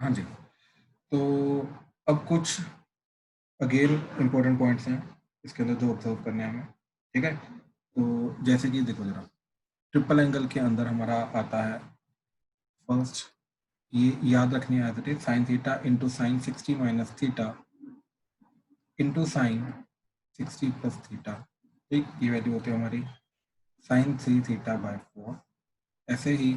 हाँ जी, तो अब कुछ अगेन इम्पोर्टेंट पॉइंट्स हैं इसके अंदर जो ऑब्जर्व करने हैं हमें, ठीक है। तो जैसे कि देखो जरा, ट्रिपल एंगल के अंदर हमारा आता है फर्स्ट, ये याद रखनी है as it is, sine theta into sine 60 minus theta into sine 60 plus theta, ठीक। ये वैल्यू होती है हमारी साइन 3 थीटा बाय 4। ऐसे ही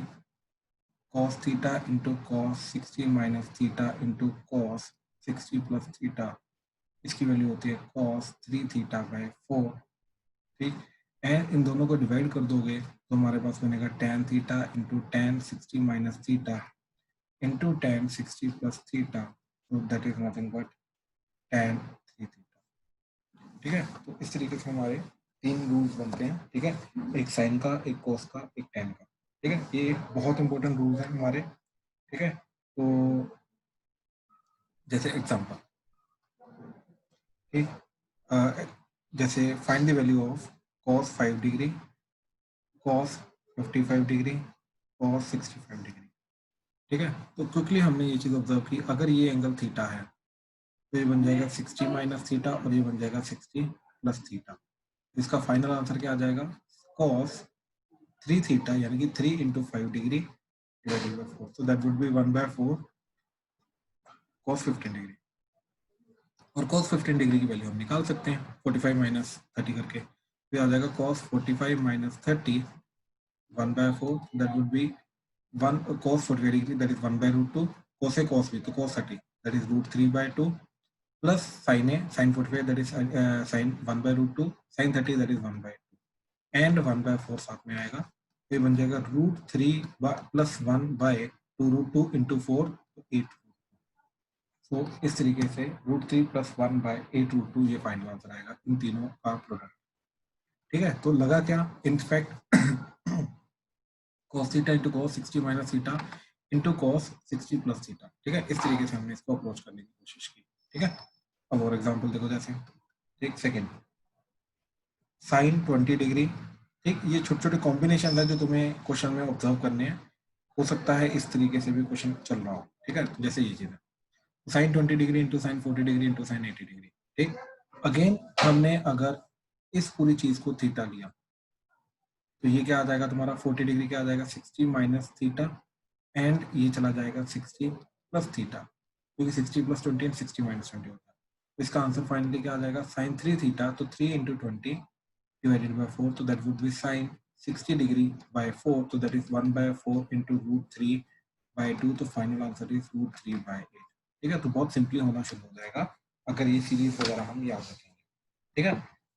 cos theta into cos 60 minus theta into cos 60 plus theta, इसकी वैल्यू होती है cos 3 थीटा बाय 4, ठीक। एंड इन दोनों को डिवाइड कर दोगे तो हमारे पास बनेगा tan theta into tan 60 minus theta into tan 60 plus theta, तो that is nothing but tan 3 theta, ठीक है। तो इस तरीके से हमारे तीन रूल्स बनते हैं, ठीक है, एक साइन का, एक कॉस का, एक tan का, ठीक है। ये बहुत इंपॉर्टेंट रूल्स हैं हमारे, ठीक है। तो जैसे एग्जांपल, ठीक, जैसे find the value of cos 5 degree, cos 55 degree, cos 65 degree, ठीक है। तो क्विकली हमने ये चीज़ ऑब्जर्व की, अगर ये एंगल थीटा है तो ये बन जाएगा 60 माइनस थीटा और ये बन जाएगा 60 प्लस थीटा। इसका फाइनल आंसर क्या आ जाएगा, cos 3 थीटा यानी कि 3 into 5 degree divided by 4, so that would B 1/4 cos 15 degree. और cos 15 डिग्री की वैल्यू हम निकाल सकते हैं 45 माइनस 30 करके, तो आ जाएगा cos 45 minus 30 1/4, that would B 1 cos 45 degree, that is 1/√2, cos a cos b तो cos 30 that is √3/2 plus sin a sin 45 that is sin 1/√2, sin 30 that is 1/2 and 1/4 साथ में आएगा, तो ये बन जाएगा √3 प्लस 1/2 इंटू 4, 8। तो इस तरीके से √3 प्लस 1/8√2 ये फाइनल आंसर आएगा इन तीनों का प्रोडक्ट, ठीक है। तो लगा क्या, in fact cos theta into cos 60 minus theta into cos 60 plus theta, ठीक है। इस तरीके से हमने इसको अप्रोच करने की कोशिश की, ठीक है। अब और एग्जांपल देखो, जैसे एक सेकेंड, साइन 20 डिग्री, ठीक। ये छोटे छोटे कॉम्बिनेशन है जो तुम्हें क्वेश्चन में ऑब्जर्व करने हैं, हो सकता है इस तरीके से भी क्वेश्चन चल रहा हो, ठीक है। जैसे ये चीज है, sine 20 degree into sine 40 degree into sine 80 degree, ठीक। अगेन हमने अगर इस पूरी चीज को थीटा लिया तो ये क्या आ जाएगा तुम्हारा, 40 डिग्री क्या आ जाएगा 60 माइनस थीटा एंड ये चला जाएगा 60 प्लस थीटा, क्योंकि 60 प्लस 20 एंड 60 माइनस 20 होता है। तो इसका आंसर फाइनली क्या आ जाएगा, साइन 3 थीटा, तो 3 इंटू 20 डिवाइडेड बाय 4, तो that would be sine 60 degree by 4, तो दैट इज 1/4 इंटू √3/2, तो फाइनल आंसर इज √3/8, ठीक है। तो बहुत सिंपली होना शुरू हो जाएगा अगर ये सीरीज वगैरह हम याद रखेंगे, ठीक है।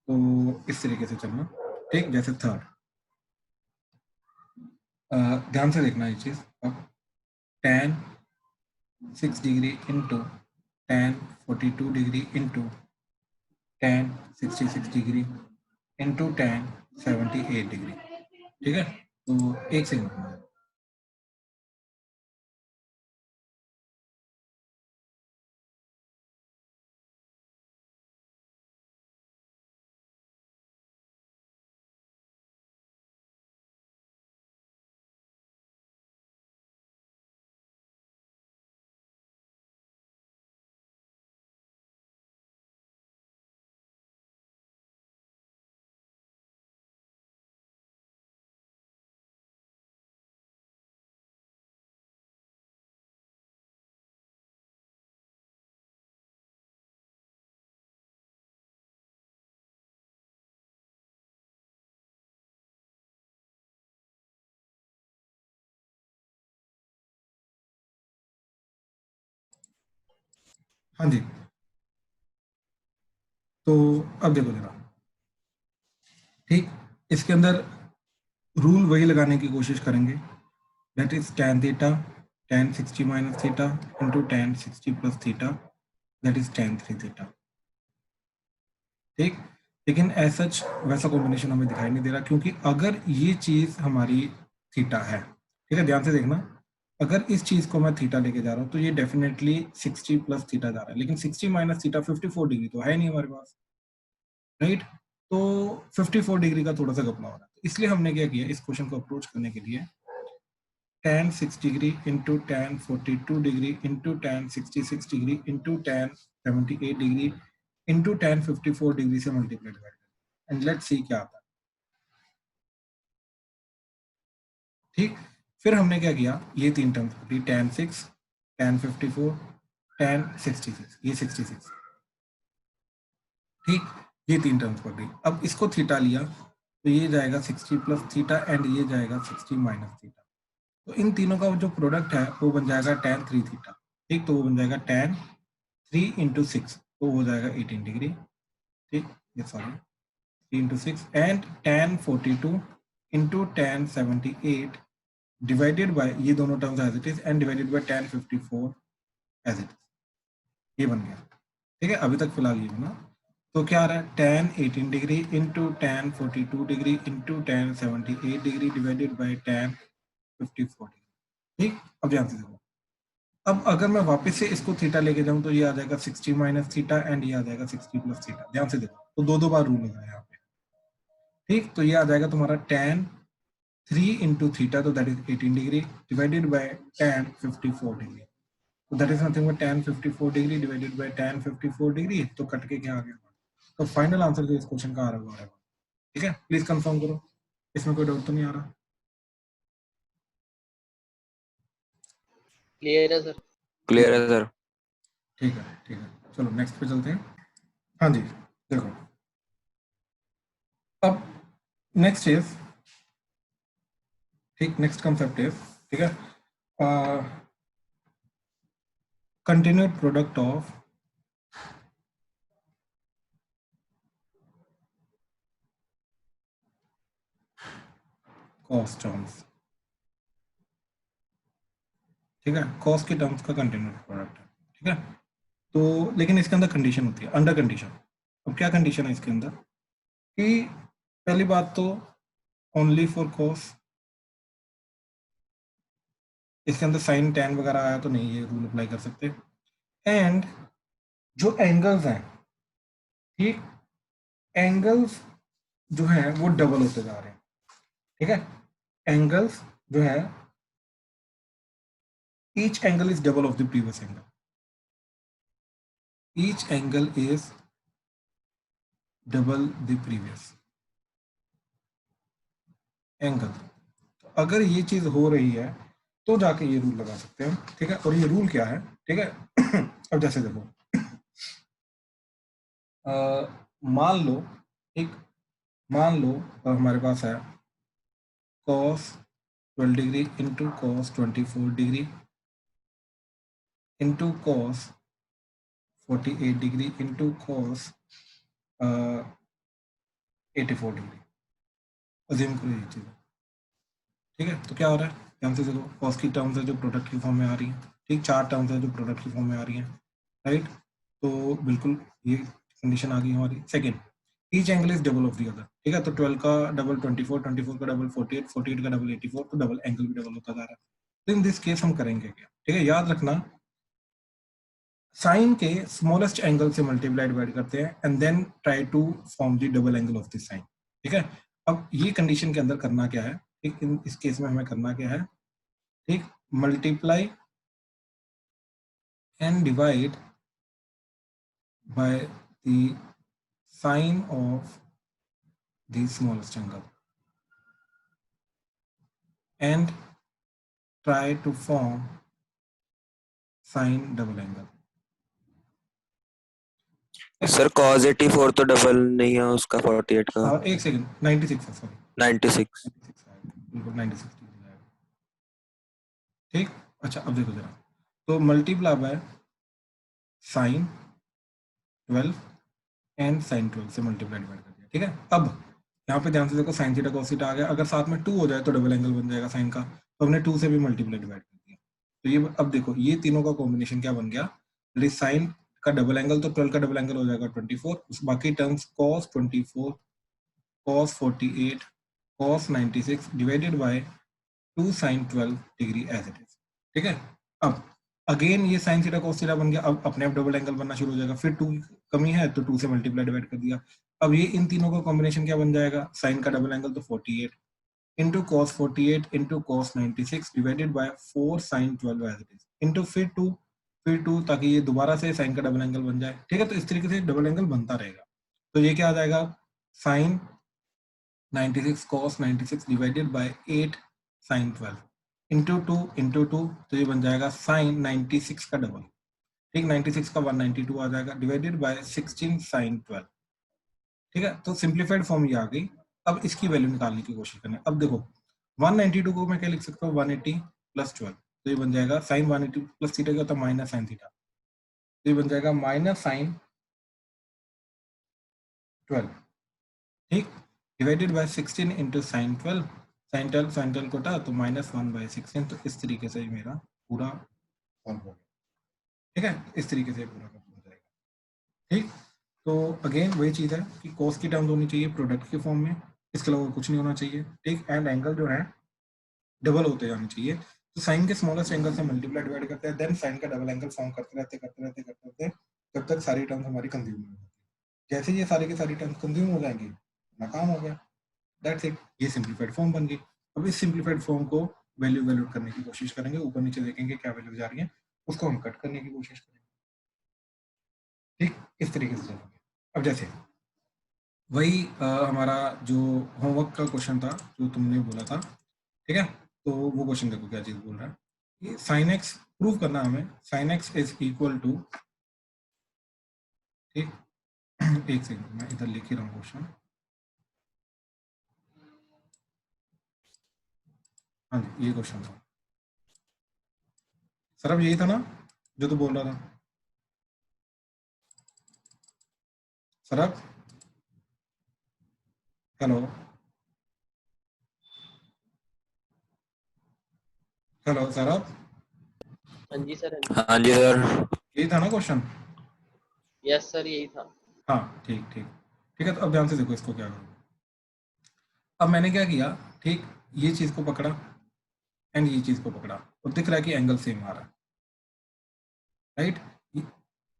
तो इस तरीके से चलना, ठीक। जैसे थर्ड, ध्यान से देखना ये चीज, अब tan 6 degree into tan 42 degree into tan 66 degree into tan 78 degree, ठीक है। तो एक सेकंड, हाँ जी। तो अब देखो जरा, ठीक, इसके अंदर रूल वही लगाने की कोशिश करेंगे, that is tan theta tan 60 minus theta into tan 60 plus theta, that is tan 3 theta, ठीक। लेकिन एज सच वैसा कॉम्बिनेशन हमें दिखाई नहीं दे रहा, क्योंकि अगर ये चीज हमारी थीटा है, ठीक है, ध्यान से देखना, अगर इस चीज को मैं थीटा लेके जा रहा हूँ तो ये डेफिनेटली 60 प्लस थीटा जा रहा है, लेकिन 60 माइनस थीटा 54 डिग्री तो है नहीं हमारे पास, राइट। तो 54 डिग्री का थोड़ा सा घपला हो रहा है, तो इसलिए हमने क्या किया, इस क्वेश्चन को अप्रोच करने के लिए tan 6 degree into tan 42 degree into tan 66 degree into tan 78 degree into tan 54 degree से मल्टीप्लाई डिवाइड करें एंड लेट्स सी क्या आता है। ठीक, फिर हमने क्या किया, ये तीन टर्म्स पकड़ी, tan 6, tan 54, tan 66, ये 66, ठीक, ये तीन टर्म्स पकड़ी। अब इसको थीटा लिया तो ये जाएगा 60 प्लस थीटा एंड ये जाएगा 60 माइनस थीटा। तो इन तीनों का जो प्रोडक्ट है वो बन जाएगा tan 3 थीटा। ठीक, तो वो बन जाएगा tan 3 इंटू 6, तो हो जाएगा 18 डिग्री। ठीक, ये sorry 3 into 6 and tan 42 into tan 78 divided by ये दोनों terms as it is and divided by tan 54 as it is, ये बन गया। ठीक है, अभी तक फिलहाल ये बना। तो क्या आ रहा है, tan 18 degree into tan 42 degree into tan 78 degree divided by tan 54 degree. ठीक, अब ध्यान से देखो, अब अगर मैं वापस से इसको थीटा लेके जाऊं तो ये आ जाएगा 60 माइनस थीटा एंड ये आ जाएगा 60 प्लस थीटा। ध्यान से देखो, तो दो दो बार रूल लगा है यहाँ पे। ठीक, तो ये आ जाएगा तुम्हारा tan 3 इंटू थीटा, तो that is 18 degree divided by tan 54 degree, तो that is nothing but tan 54 degree divided by tan 54 degree. तो कट के क्या आ गया, तो फाइनल आंसर जो इस क्वेश्चन का आ रहा है। ठीक है, प्लीज कंफर्म करो, इसमें कोई डाउट तो नहीं आ रहा? क्लियर है सर। क्लियर है सर। ठीक है, ठीक है, चलो नेक्स्ट पे चलते हैं। हाँ जी, देखो अब नेक्स्ट इज, ठीक, नेक्स्ट कंसेप्ट इज, ठीक है, continued product of cost terms. ठीक है, कॉस्ट के टर्म्स का कंटिन्यूड प्रोडक्ट है। ठीक है, तो लेकिन इसके अंदर कंडीशन होती है, अंडर कंडीशन। अब क्या कंडीशन है इसके अंदर कि पहली बात तो ओनली फॉर कॉस्ट, इसके अंदर साइन टैन वगैरह आया तो नहीं, ये रूल अप्लाई कर सकते। एंड जो एंगल्स हैं, ठीक, एंगल्स जो हैं वो डबल होते जा रहे हैं। ठीक है, एंगल्स जो है, each angle is double of the previous angle, each angle is double the previous angle. तो अगर ये चीज हो रही है तो जाके ये रूल लगा सकते हैं। ठीक है, और ये रूल क्या है, ठीक है अब जैसे देखो, मान लो, एक मान लो हमारे पास है cos 12 degree into cos 24 degree into cos 48 degree into cos 84 degree, assume करो ये चीज़। ठीक है, तो क्या हो रहा है, ध्यान से देखो, कॉस्ट की टर्म्स है जो प्रोडक्ट की फॉर्म में आ रही है। ठीक, चार टर्म्स है जो प्रोडक्ट की फॉर्म में आ रही है, राइट। तो बिल्कुल ये कंडीशन आ गई हमारी। Second, each angle is double of the other. ठीक है, तो 12 का डबल 24, 24 का डबल 48, 48 का डबल 84, तो डबल एंगल भी डबल होता जा रहा है। तो इन दिस केस हम करेंगे क्या, ठीक है, याद रखना, साइन के स्मॉलेस्ट एंगल से मल्टीप्लाई डिवाइड करते हैं and then try to form the double angle of this sine. ठीक है, अब ये कंडीशन के अंदर करना क्या है, ठीक, इस केस में हमें करना क्या है, ठीक, multiply and divide by the sine of the smallest angle and try to form sine double angle. Sir cos 84 तो डबल नहीं है उसका 48 का। एक सेकंड, 96 है, सॉरी 96। बिल्कुल 96 डिग्री आएगा। ठीक, अच्छा अब देखो जरा, तो multiply by sine 12 and sine 12 से मल्टीप्लाई डिवाइड कर दिया। ठीक है, अब यहाँ पे ध्यान से देखो, साइन थीटा cos थीटा आ गया, अगर साथ में 2 हो जाए तो डबल एंगल बन जाएगा साइन का, तो हमने 2 से भी मल्टीप्लाई डिवाइड कर दिया। तो ये अब देखो, ये तीनों का कॉम्बिनेशन क्या बन गया, साइन का डबल एंगल, तो 12 का डबल एंगल हो जाएगा 24, बाकी terms cos 24, cos 48, cos 96 divided by 2 sin 12 डिग्री एज इट इज। ठीक है, अब अगेन ये sin थीटा cos थीटा बन गया, अब अपने आप डबल एंगल बनना शुरू हो जाएगा, फिर 2 कमी है तो 2 से मल्टीप्लाई डिवाइड कर दिया। अब ये इन तीनों का कॉम्बिनेशन क्या बन जाएगा, साइन का डबल एंगल तो 48, into cos 48 into cos 96 divided by 4 sin 12 as it is into फिर 2 ताकि ये दोबारा से साइन का डबल एंगल बन जाए। ठीक है, तो इस तरीके से डबल एंगल बनता रहेगा। तो ये क्या आ जाएगा, sin 96 cos 96 divided by 8 sin 12 into 2 तो ये बन जाएगा sin 96 का डबल। ठीक, 96 का 192 आ जाएगा डिवाइडेड बाय 16 sin 12। ठीक है, तो सिंप्लीफाइड फॉर्म ये आ गई। अब इसकी वैल्यू निकालने की कोशिश करना है। अब देखो 192 को मैं क्या लिख सकता हूँ, 180 प्लस 12, तो ये बन जाएगा साइन 180 प्लस थीटा क्या होता है, माइनस साइन थीटा, तो ये बन जाएगा माइनस साइन 12। ठीक, divided by 16 into sine 12, sine 12 कोटा तो -1/16। तो इस तरीके से मेरा पूरा सॉल्व हो गया। ठीक है, इस तरीके से पूरा हो जाएगा। ठीक, तो अगेन वही चीज़ है कि कॉस्ट की टर्म्स होनी चाहिए प्रोडक्ट के फॉर्म में, इसके अलावा कुछ नहीं होना चाहिए। ठीक, एंड एंगल जो है डबल होते जाने चाहिए। तो साइन के स्मॉलेस्ट एंगल से मल्टीप्लाई डिवाइड करते हैं, देन साइन का डबल एंगल फॉर्म करते रहते जब तक सारी टर्म्स हमारी कंज्यूम हो जाती है। जैसे ये सारी की सारी टर्म्स कंज्यूम हो जाएंगी, अपना काम हो गया, दैट्स इट, ये सिंप्लीफाइड फॉर्म बन गई। अब इस सिंप्लीफाइड फॉर्म को वैल्यू वैल्यूड करने की कोशिश करेंगे, ऊपर नीचे देखेंगे क्या वैल्यू जा रही है, उसको हम कट करने की कोशिश करेंगे। ठीक, इस तरीके से चलेंगे। अब जैसे वही हमारा जो होमवर्क का क्वेश्चन था जो तुमने बोला था, ठीक है, तो वो क्वेश्चन देखो क्या चीज बोल रहा है, ये साइन एक्स प्रूव करना हमें, sine x is equal to, ठीक, एक सेकंड मैं इधर लिख ही रहा हूँ क्वेश्चन। हाँ जी, ये क्वेश्चन था सर, अब यही था ना जो तू बोल रहा था सर? अब हेलो हेलो सर, अब हाँ जी सर। हाँ जी सर। यही था ना क्वेश्चन? यस सर, यही था। हाँ ठीक ठीक ठीक है, तो अब ध्यान से देखो इसको क्या करूँ। अब मैंने क्या किया, ठीक, ये चीज को पकड़ा एंड ये चीज को पकड़ा और दिख रहा है कि एंगल सेम आ रहा है, राइट?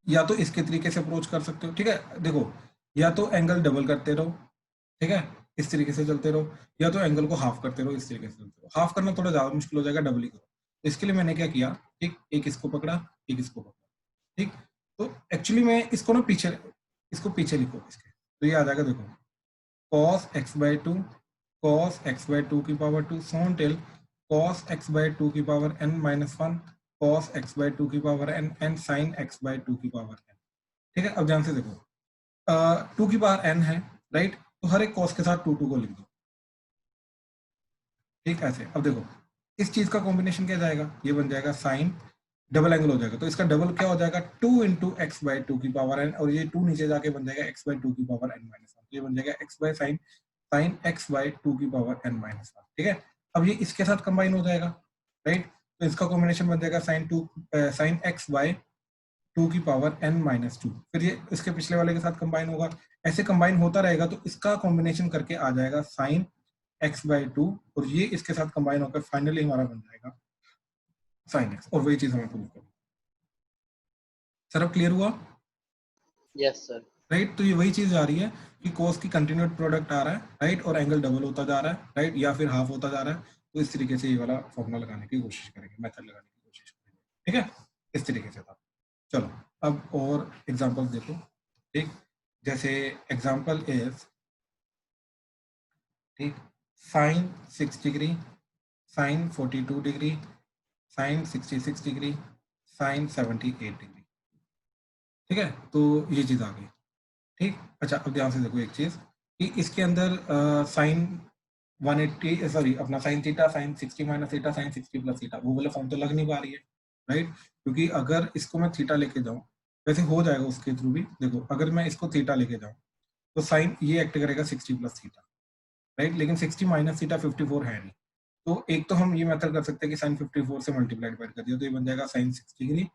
या तो इसके तरीके से अप्रोच कर सकते हो, ठीक है, देखो, या तो एंगल डबल करते रहो, ठीक है, इस तरीके से चलते रहो, या तो एंगल को हाफ करते रहो, इस तरीके से चलते रहो। हाफ करना थोड़ा ज्यादा मुश्किल हो जाएगा, डबल ही करो। इसके लिए मैंने क्या किया, ठीक, एक इसको पकड़ा, एक इसको पकड़ा, ठीक, तो एक्चुअली मैं इसको ना पीछे, इसको पीछे लिखो इसके, तो ये आ जाएगा, देखो, cos x/2 cos x/2 की पावर 2 सोन टिल cos x/2 की पावर n-1 cos x/2 की power n and sin x/2 की पावर n। ठीक है, अब ध्यान से देखो, 2 की पावर n है, राइट, तो हर एक cos के साथ 2 को लिख दो, ठीक, ऐसे। अब देखो इस चीज का कॉम्बिनेशन क्या जाएगा, ये बन जाएगा साइन, डबल एंगल हो जाएगा, तो इसका डबल क्या हो जाएगा, 2 इंटू x/2 की पावर n, और ये 2 नीचे जाके बन जाएगा x/2 की पावर n-1, तो ये बन जाएगा x/sin साइन x/2 की पावर n-1। ठीक है, अब ये इसके साथ कंबाइन हो जाएगा, राइट, तो इसका कॉम्बिनेशन बन जाएगा साइन x/2 की पावर n-2, फिर ये इसके पिछले वाले के साथ कंबाइन होगा, ऐसे कंबाइन होता रहेगा, तो इसका कॉम्बिनेशन करके आ जाएगा साइन x/2, और ये इसके साथ कंबाइन होकर फाइनली हमारा बन जाएगा साइन x, और वही चीज हमें प्रूव करनी। सर अब क्लियर हुआ? Yes sir. राइट, तो ये वही चीज आ रही है कि cos की कंटिन्यूड प्रोडक्ट आ रहा है, राइट, और एंगल डबल होता जा रहा है, राइट, या फिर हाफ होता जा रहा है, तो इस तरीके से ये वाला फॉर्मूला लगाने की कोशिश करेंगे, मेथड लगाने की कोशिश करेंगे। ठीक है, इस तरीके से था। चलो अब और एग्जांपल देखो, ठीक, जैसे एग्जांपल इज, ठीक, sine 6 degree, sine 42 degree, sine 66 degree, sine 78 degree. ठीक है, तो ये चीज आ गई। ठीक, अच्छा, अब ध्यान से देखो एक चीज कि इसके अंदर साइन 180, सॉरी, अपना sine theta, sine 60 minus theta, sine 60 plus theta, वो वाला फॉर्म तो लग नहीं पा रही है, राइट, क्योंकि अगर इसको मैं थीटा लेके जाऊं, वैसे हो जाएगा उसके थ्रू भी, देखो अगर मैं इसको थीटा लेके जाऊं तो साइन ये एक्ट करेगा 60 प्लस थीटा, राइट, लेकिन 60 माइनस थीटा 54 है नहीं, तो एक तो हम ये मेथड कर सकते हैं कि साइन 54 से मल्टीप्लाई डिवाइड कर दिया, तो ये बन जाएगा sine 6 degree,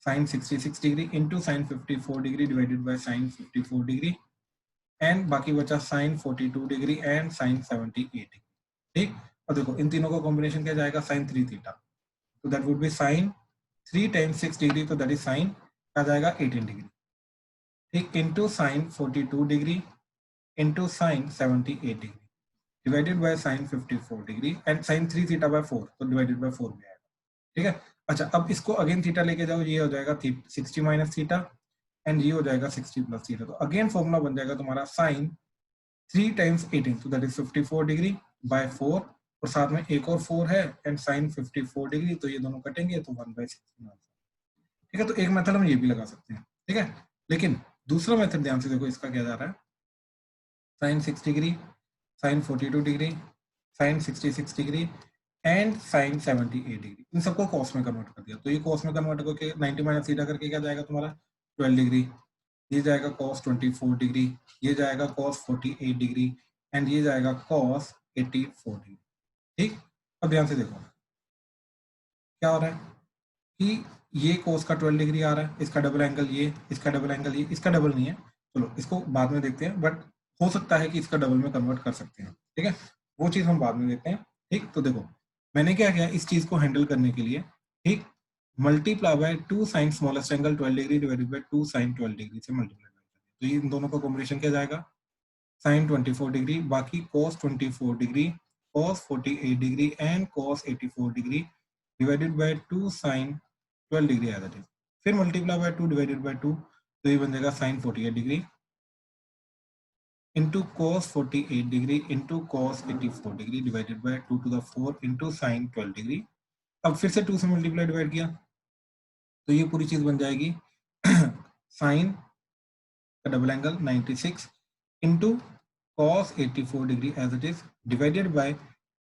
sine 66 degree into sine 54 degree divided by sine 54 degree, and बाकी बचा sine 42 degree and sine 78 degree. ठीक, और देखो इन तीनों का कॉम्बिनेशन क्या जाएगा, साइन 3 थीटा, तो that would be sine 3 times 6 degree, तो दैट इज साइन आ जाएगा 18 डिग्री, ठीक, into sine 42 degree into sine 78 degree, divided by sine 54 degree and sine 3 theta by 4, तो डिवाइडेड बाय 4 भी आएगा, ठीक है। अच्छा, अब इसको अगेन थीटा लेके जाओ, ये हो जाएगा 60 माइनस थीटा एंड ये हो जाएगा 60 प्लस थीटा, तो अगेन फॉर्मूला बन जाएगा तुम्हारा साइन 3 टाइम्स 18, तो दैट इज 54 डिग्री बाय 4, और साथ में एक और 4 है एंड साइन 54 डिग्री, तो ये दोनों कटेंगे तो 1/16, ठीक है। तो एक मेथड हम ये भी लगा सकते हैं, ठीक है। लेकिन दूसरा मेथड ध्यान से देखो, इसका क्या जा रहा है, sine 6 degree, sine 42 degree, sine 66 degree and sine 78 degree, इन सबको कॉस में कन्वर्ट कर दिया, तो ये कॉस में कन्वर्ट करके 90 माइनस थीटा करके क्या जाएगा तुम्हारा 12 डिग्री, ये जाएगा कॉस 24 डिग्री, ये जाएगा कॉस 48 डिग्री एंड ये जाएगा कॉस 84 डिग्री, ठीक। अब ध्यान से देखो क्या हो रहा है कि ये कोस का 12 डिग्री आ रहा है, इसका डबल एंगल ये, इसका डबल एंगल ये, इसका डबल नहीं है, चलो इसको बाद में देखते हैं, बट हो सकता है कि इसका डबल में कन्वर्ट कर सकते हैं, ठीक है, वो चीज हम बाद में देखते हैं, ठीक। तो देखो मैंने क्या किया इस चीज को हैंडल करने के लिए, ठीक, multiply by 2 sine smallest angle 12 degree divided by 2 sine 12 degree से मल्टीप्लाई, तो ये इन दोनों का कॉम्बिनेशन क्या जाएगा, साइन 24 डिग्री बाकी cos 24 degree, cos 48 degree and cos 84 degree divided by 2 sine 12 degree आया था, फिर मल्टीप्लाई बाय 2 डिवाइडेड बाय 2, तो ये बन जाएगा sine 48 degree into cos 48 degree into cos 84 degree divided by 2 to the 4 into sine 12 degree. अब फिर से 2 से मल्टीप्लाई डिवाइड किया तो ये पूरी चीज बन जाएगी साइन का double angle 96 into cos 84 degree as it is divided by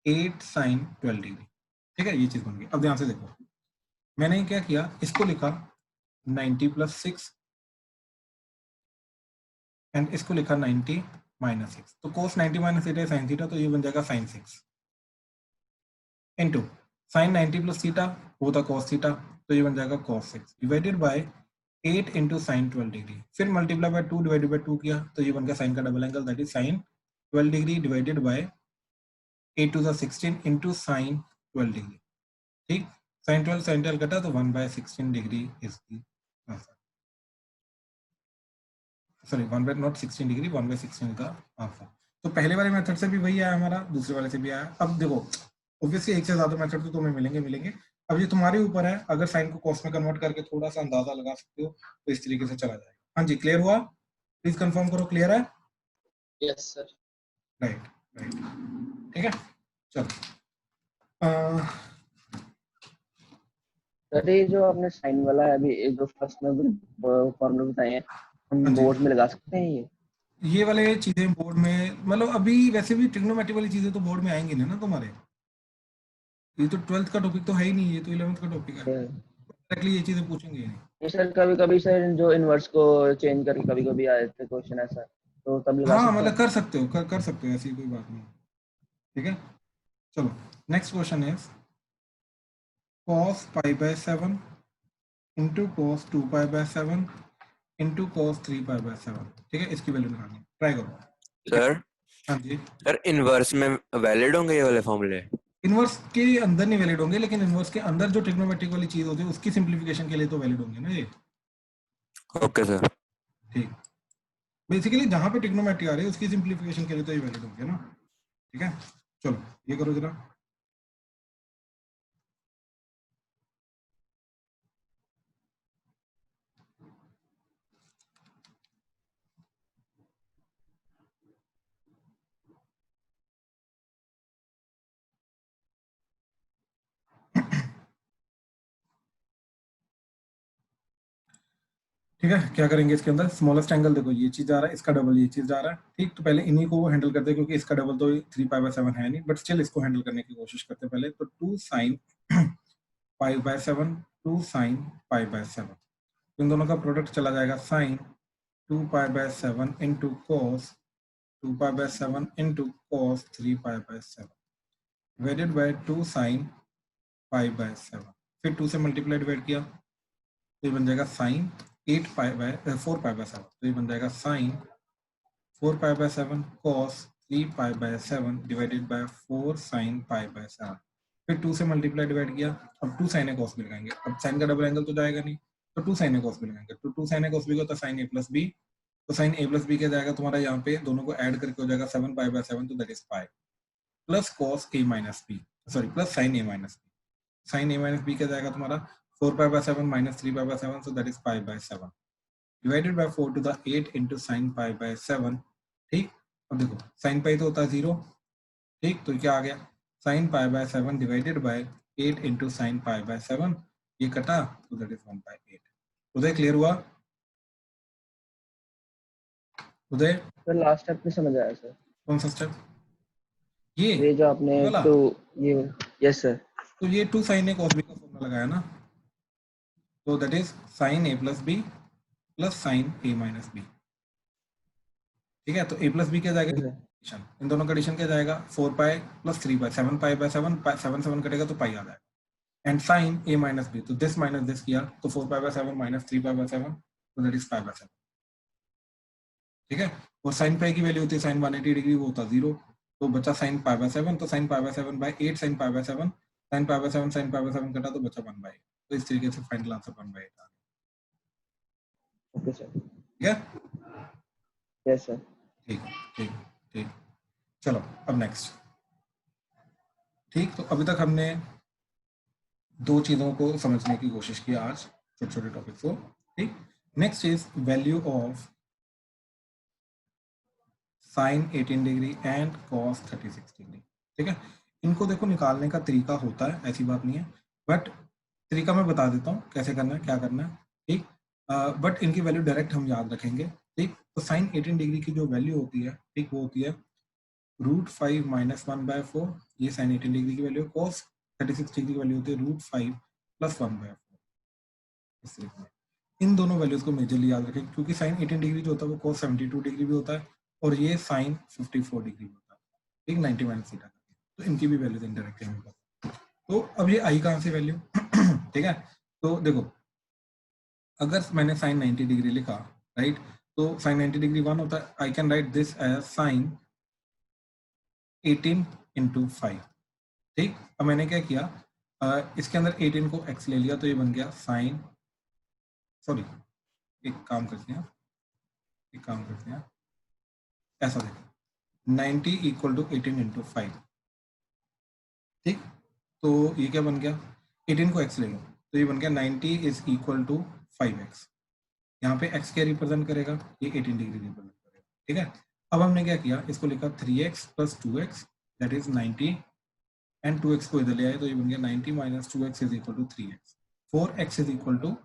8 sine 12 degree, ठीक है, ये चीज बन गई। अब ध्यान से देखो मैंने क्या किया, इसको लिखा 90 प्लस 6 एंड इसको लिखा 90 माइनस 6, तो cos 90 minus theta sine theta, तो ये बन जाएगा sine 6 into sine 90 plus theta वो था cos थीटा, तो ये बन जाएगा cos 6 divided by 8 into sine 12 degree, फिर मल्टीप्लाई बाय 2 डिवाइडेड बाय 2 किया तो ये बन गया साइन का double angle that is sine 12 degree divided by 8 to the 16 into sine 12 degree, ठीक। साइन 12 कटा तो 1/16 degree is the answer, sorry 1 not 16 degree 1/16 का आंसर। तो पहले वाले मेथड से भी वही आया हमारा, दूसरे वाले से भी आया। अब देखो ऑब्वियसली एक से ज्यादा मेथड तो तुम्हें मिलेंगे, अब ये तुम्हारे ऊपर है, अगर साइन को कॉस में कन्वर्ट करके थोड़ा सा अंदाजा लगा सकते हो तो इस तरीके से चला जाएगा। हाँ जी, क्लियर हुआ? प्लीज कंफर्म करो, क्लियर है? Yes sir. राइट राइट, ठीक है, चलो। सर ये जो आपने साइन वाला है अभी जो फर्स्ट में फॉर्मूला बताए हैं हम हाँ जी। बोर्ड में लगा सकते हैं ये वाले चीजें बोर्ड में, मतलब अभी वैसे भी ट्रिग्नोमेट्री वाली चीजें तो बोर्ड में आएंगी ना तुम्हारे, ये तो 12th का टॉपिक तो है ही नहीं, ये तो 11th का टॉपिक है, डायरेक्टली ये चीजें पूछेंगे नहीं। ये सर कभी कभी सर जो इनवर्स को चेंज करके कभी कभी आ जाते क्वेश्चन ऐसा, तो तब लगा हाँ सकते मतलब हैं। कर सकते हो, कर सकते हो, ऐसी कोई बात नहीं, ठीक है। चलो next question is cos π/7 into cos 2π/7 into cos 3π/7, ठीक है, इसकी वैल्यू निकालनी है, ट्राई करो। सर हाँ जी, सर इनवर्स में वैलिड होंगे ये वाले फॉर्मूले? इनवर्स के अंदर नहीं वैलिड होंगे, लेकिन इनवर्स के अंदर जो ट्रिग्नोमेट्रिक वाली चीज होती है उसकी सिंप्लीफिकेशन के लिए तो वैलिड होंगे ना ये, ओके सर। ठीक। बेसिकली जहां पे ट्रिग्नोमेट्री आ रही है उसकी सिंप्लीफिकेशन के लिए तो ये वैलिड होंगे ना, ठीक है। चलो ये करो जरा, ठीक है। क्या करेंगे इसके अंदर, स्मॉलेस्ट एंगल देखो ये चीज आ रहा है, इसका डबल ये चीज आ रहा है, ठीक। तो पहले इन्हीं को हैंडल करते हैं क्योंकि इसका डबल तो 3π/7 है नहीं, बट स्टिल इसको हैंडल करने की कोशिश करते हैं पहले। तो 2 sin π/7 2 sin π/7, इन दोनों का प्रोडक्ट चला जाएगा sin 2π/7 into cos 2π/7 into cos 3π/7 divided by 2 sin π/7, फिर 2 से मल्टीप्लाई डिवाइड किया तो ये बन जाएगा sin 4π/7, तो ये बन जाएगा sin 4π/7 cos 3π/7 divided by 4 sin π/7, फिर 2 से मल्टीप्लाई डिवाइड किया, अब 2 sin a cos b लगाएंगे, अब sin का डबल एंगल तो जाएगा नहीं तो 2 sin a cos b लगाएंगे, तो 2 sin a cos b को तो sin a plus b, तो sin a plus b क्या जाएगा तुम्हारा यहाँ पे दोनों को ऐड करके हो जाएगा 7π/7, तो that is pi, plus cos A minus b, sorry plus sine A minus b. Sine A minus b क्या जाएगा तुम्हारा 4 pi by 7 minus 3 pi by 7, so that is pi by 7 divided by 4 to the 8 into sine pi by 7। ठीक, अब देखो sine pi तो होता है 0, ठीक, तो क्या आ गया sign pi by 7 divided by 8 into sine pi by 7, ये कटा तो दैट इज 1/8। उदय क्लियर हुआ? उदय सर लास्ट स्टेप नहीं समझ आया सर, कौन सा स्टेप? ये ये जो आपने वाला? तो ये यस सर। तो ये 2 साइन ए cos b का फॉर्मूला लगाया ना, तो that is sine A plus B plus sine A minus B. ठीक है, तो a प्लस बी क्या जाएगा कंडीशन, इन दोनों कंडीशन क्या जाएगा 4 pi plus 3 pi, 7 pi by 7, 7 7 कटेगा तो पाई आ जाएगा, and sine a minus B, तो दिस माइनस दिस किया तो 4 pi by 7 minus 3 pi by 7, तो दैट इज पाई बाय 7। ठीक है, और साइन पाई की वैल्यू होती है साइन 180 डिग्री, वो होता 0, तो बचा साइन पाई बाय 7, तो sine pi by 7 by 8 sine pi by 7, sine pi by 7 sine pi by 7 कटा तो बचा 1/8, तो इस तरीके से फाइनल आंसर 1/8 आ गया। ओके सर, ठीक है, यस सर। ठीक ठीक ठीक, चलो अब नेक्स्ट। ठीक, तो अभी तक हमने 2 चीजों को समझने की कोशिश की आज, छोटे छोटे टॉपिक्स को। ठीक, next is value of sign 18 degree and cos 36 degree. ठीक है, इनको देखो निकालने का तरीका होता है, ऐसी बात नहीं है, बट तरीका मैं बता देता हूँ कैसे करना है, क्या करना है। ठीक, बट इनकी वैल्यू डायरेक्ट हम याद रखेंगे। ठीक, तो साइन 18 डिग्री की जो वैल्यू होती है, ठीक, वो होती है √5 माइनस 1/4, ये साइन 18 डिग्री की वैल्यू। कॉस 36 डिग्री की वैल्यू होती है √5 प्लस 1/4। इस तरीके से इन दोनों वैल्यूज को मेजरली याद रखें, क्योंकि साइन 18 डिग्री जो होता है वो कॉस 72 डिग्री भी होता है, और ये साइन 54 डिग्री भी होता है। ठीक, 90 माइनस थीटा, तो इनकी भी वैल्यूज इनडायरेक्टली हमें पता। तो अब ये आई कहाँ से वैल्यू? ठीक है, तो देखो अगर मैंने साइन 90 डिग्री लिखा, राइट, तो साइन 90 डिग्री 1 होता है, I can write this as sine 18 into 5। ठीक, अब मैंने क्या किया, इसके अंदर 18 को x ले लिया, तो ये बन गया साइन, सॉरी एक काम करते हैं, ऐसा देखो 90 इक्वल टू 18 इंटू 5। ठीक, तो ये क्या बन गया, 18 को x ले लो, तो ये बन गया 90 इज इक्वल टू 5x। यहाँ पे x क्या रिप्रेजेंट करेगा, ये 18 डिग्री रिप्रेजेंट करेगा। ठीक है, अब हमने क्या किया, इसको लिखा 3x plus 2x that is 90, and 2x को इधर ले आए, तो ये बन गया 90 minus 2x is equal to 3x। 4x is equal to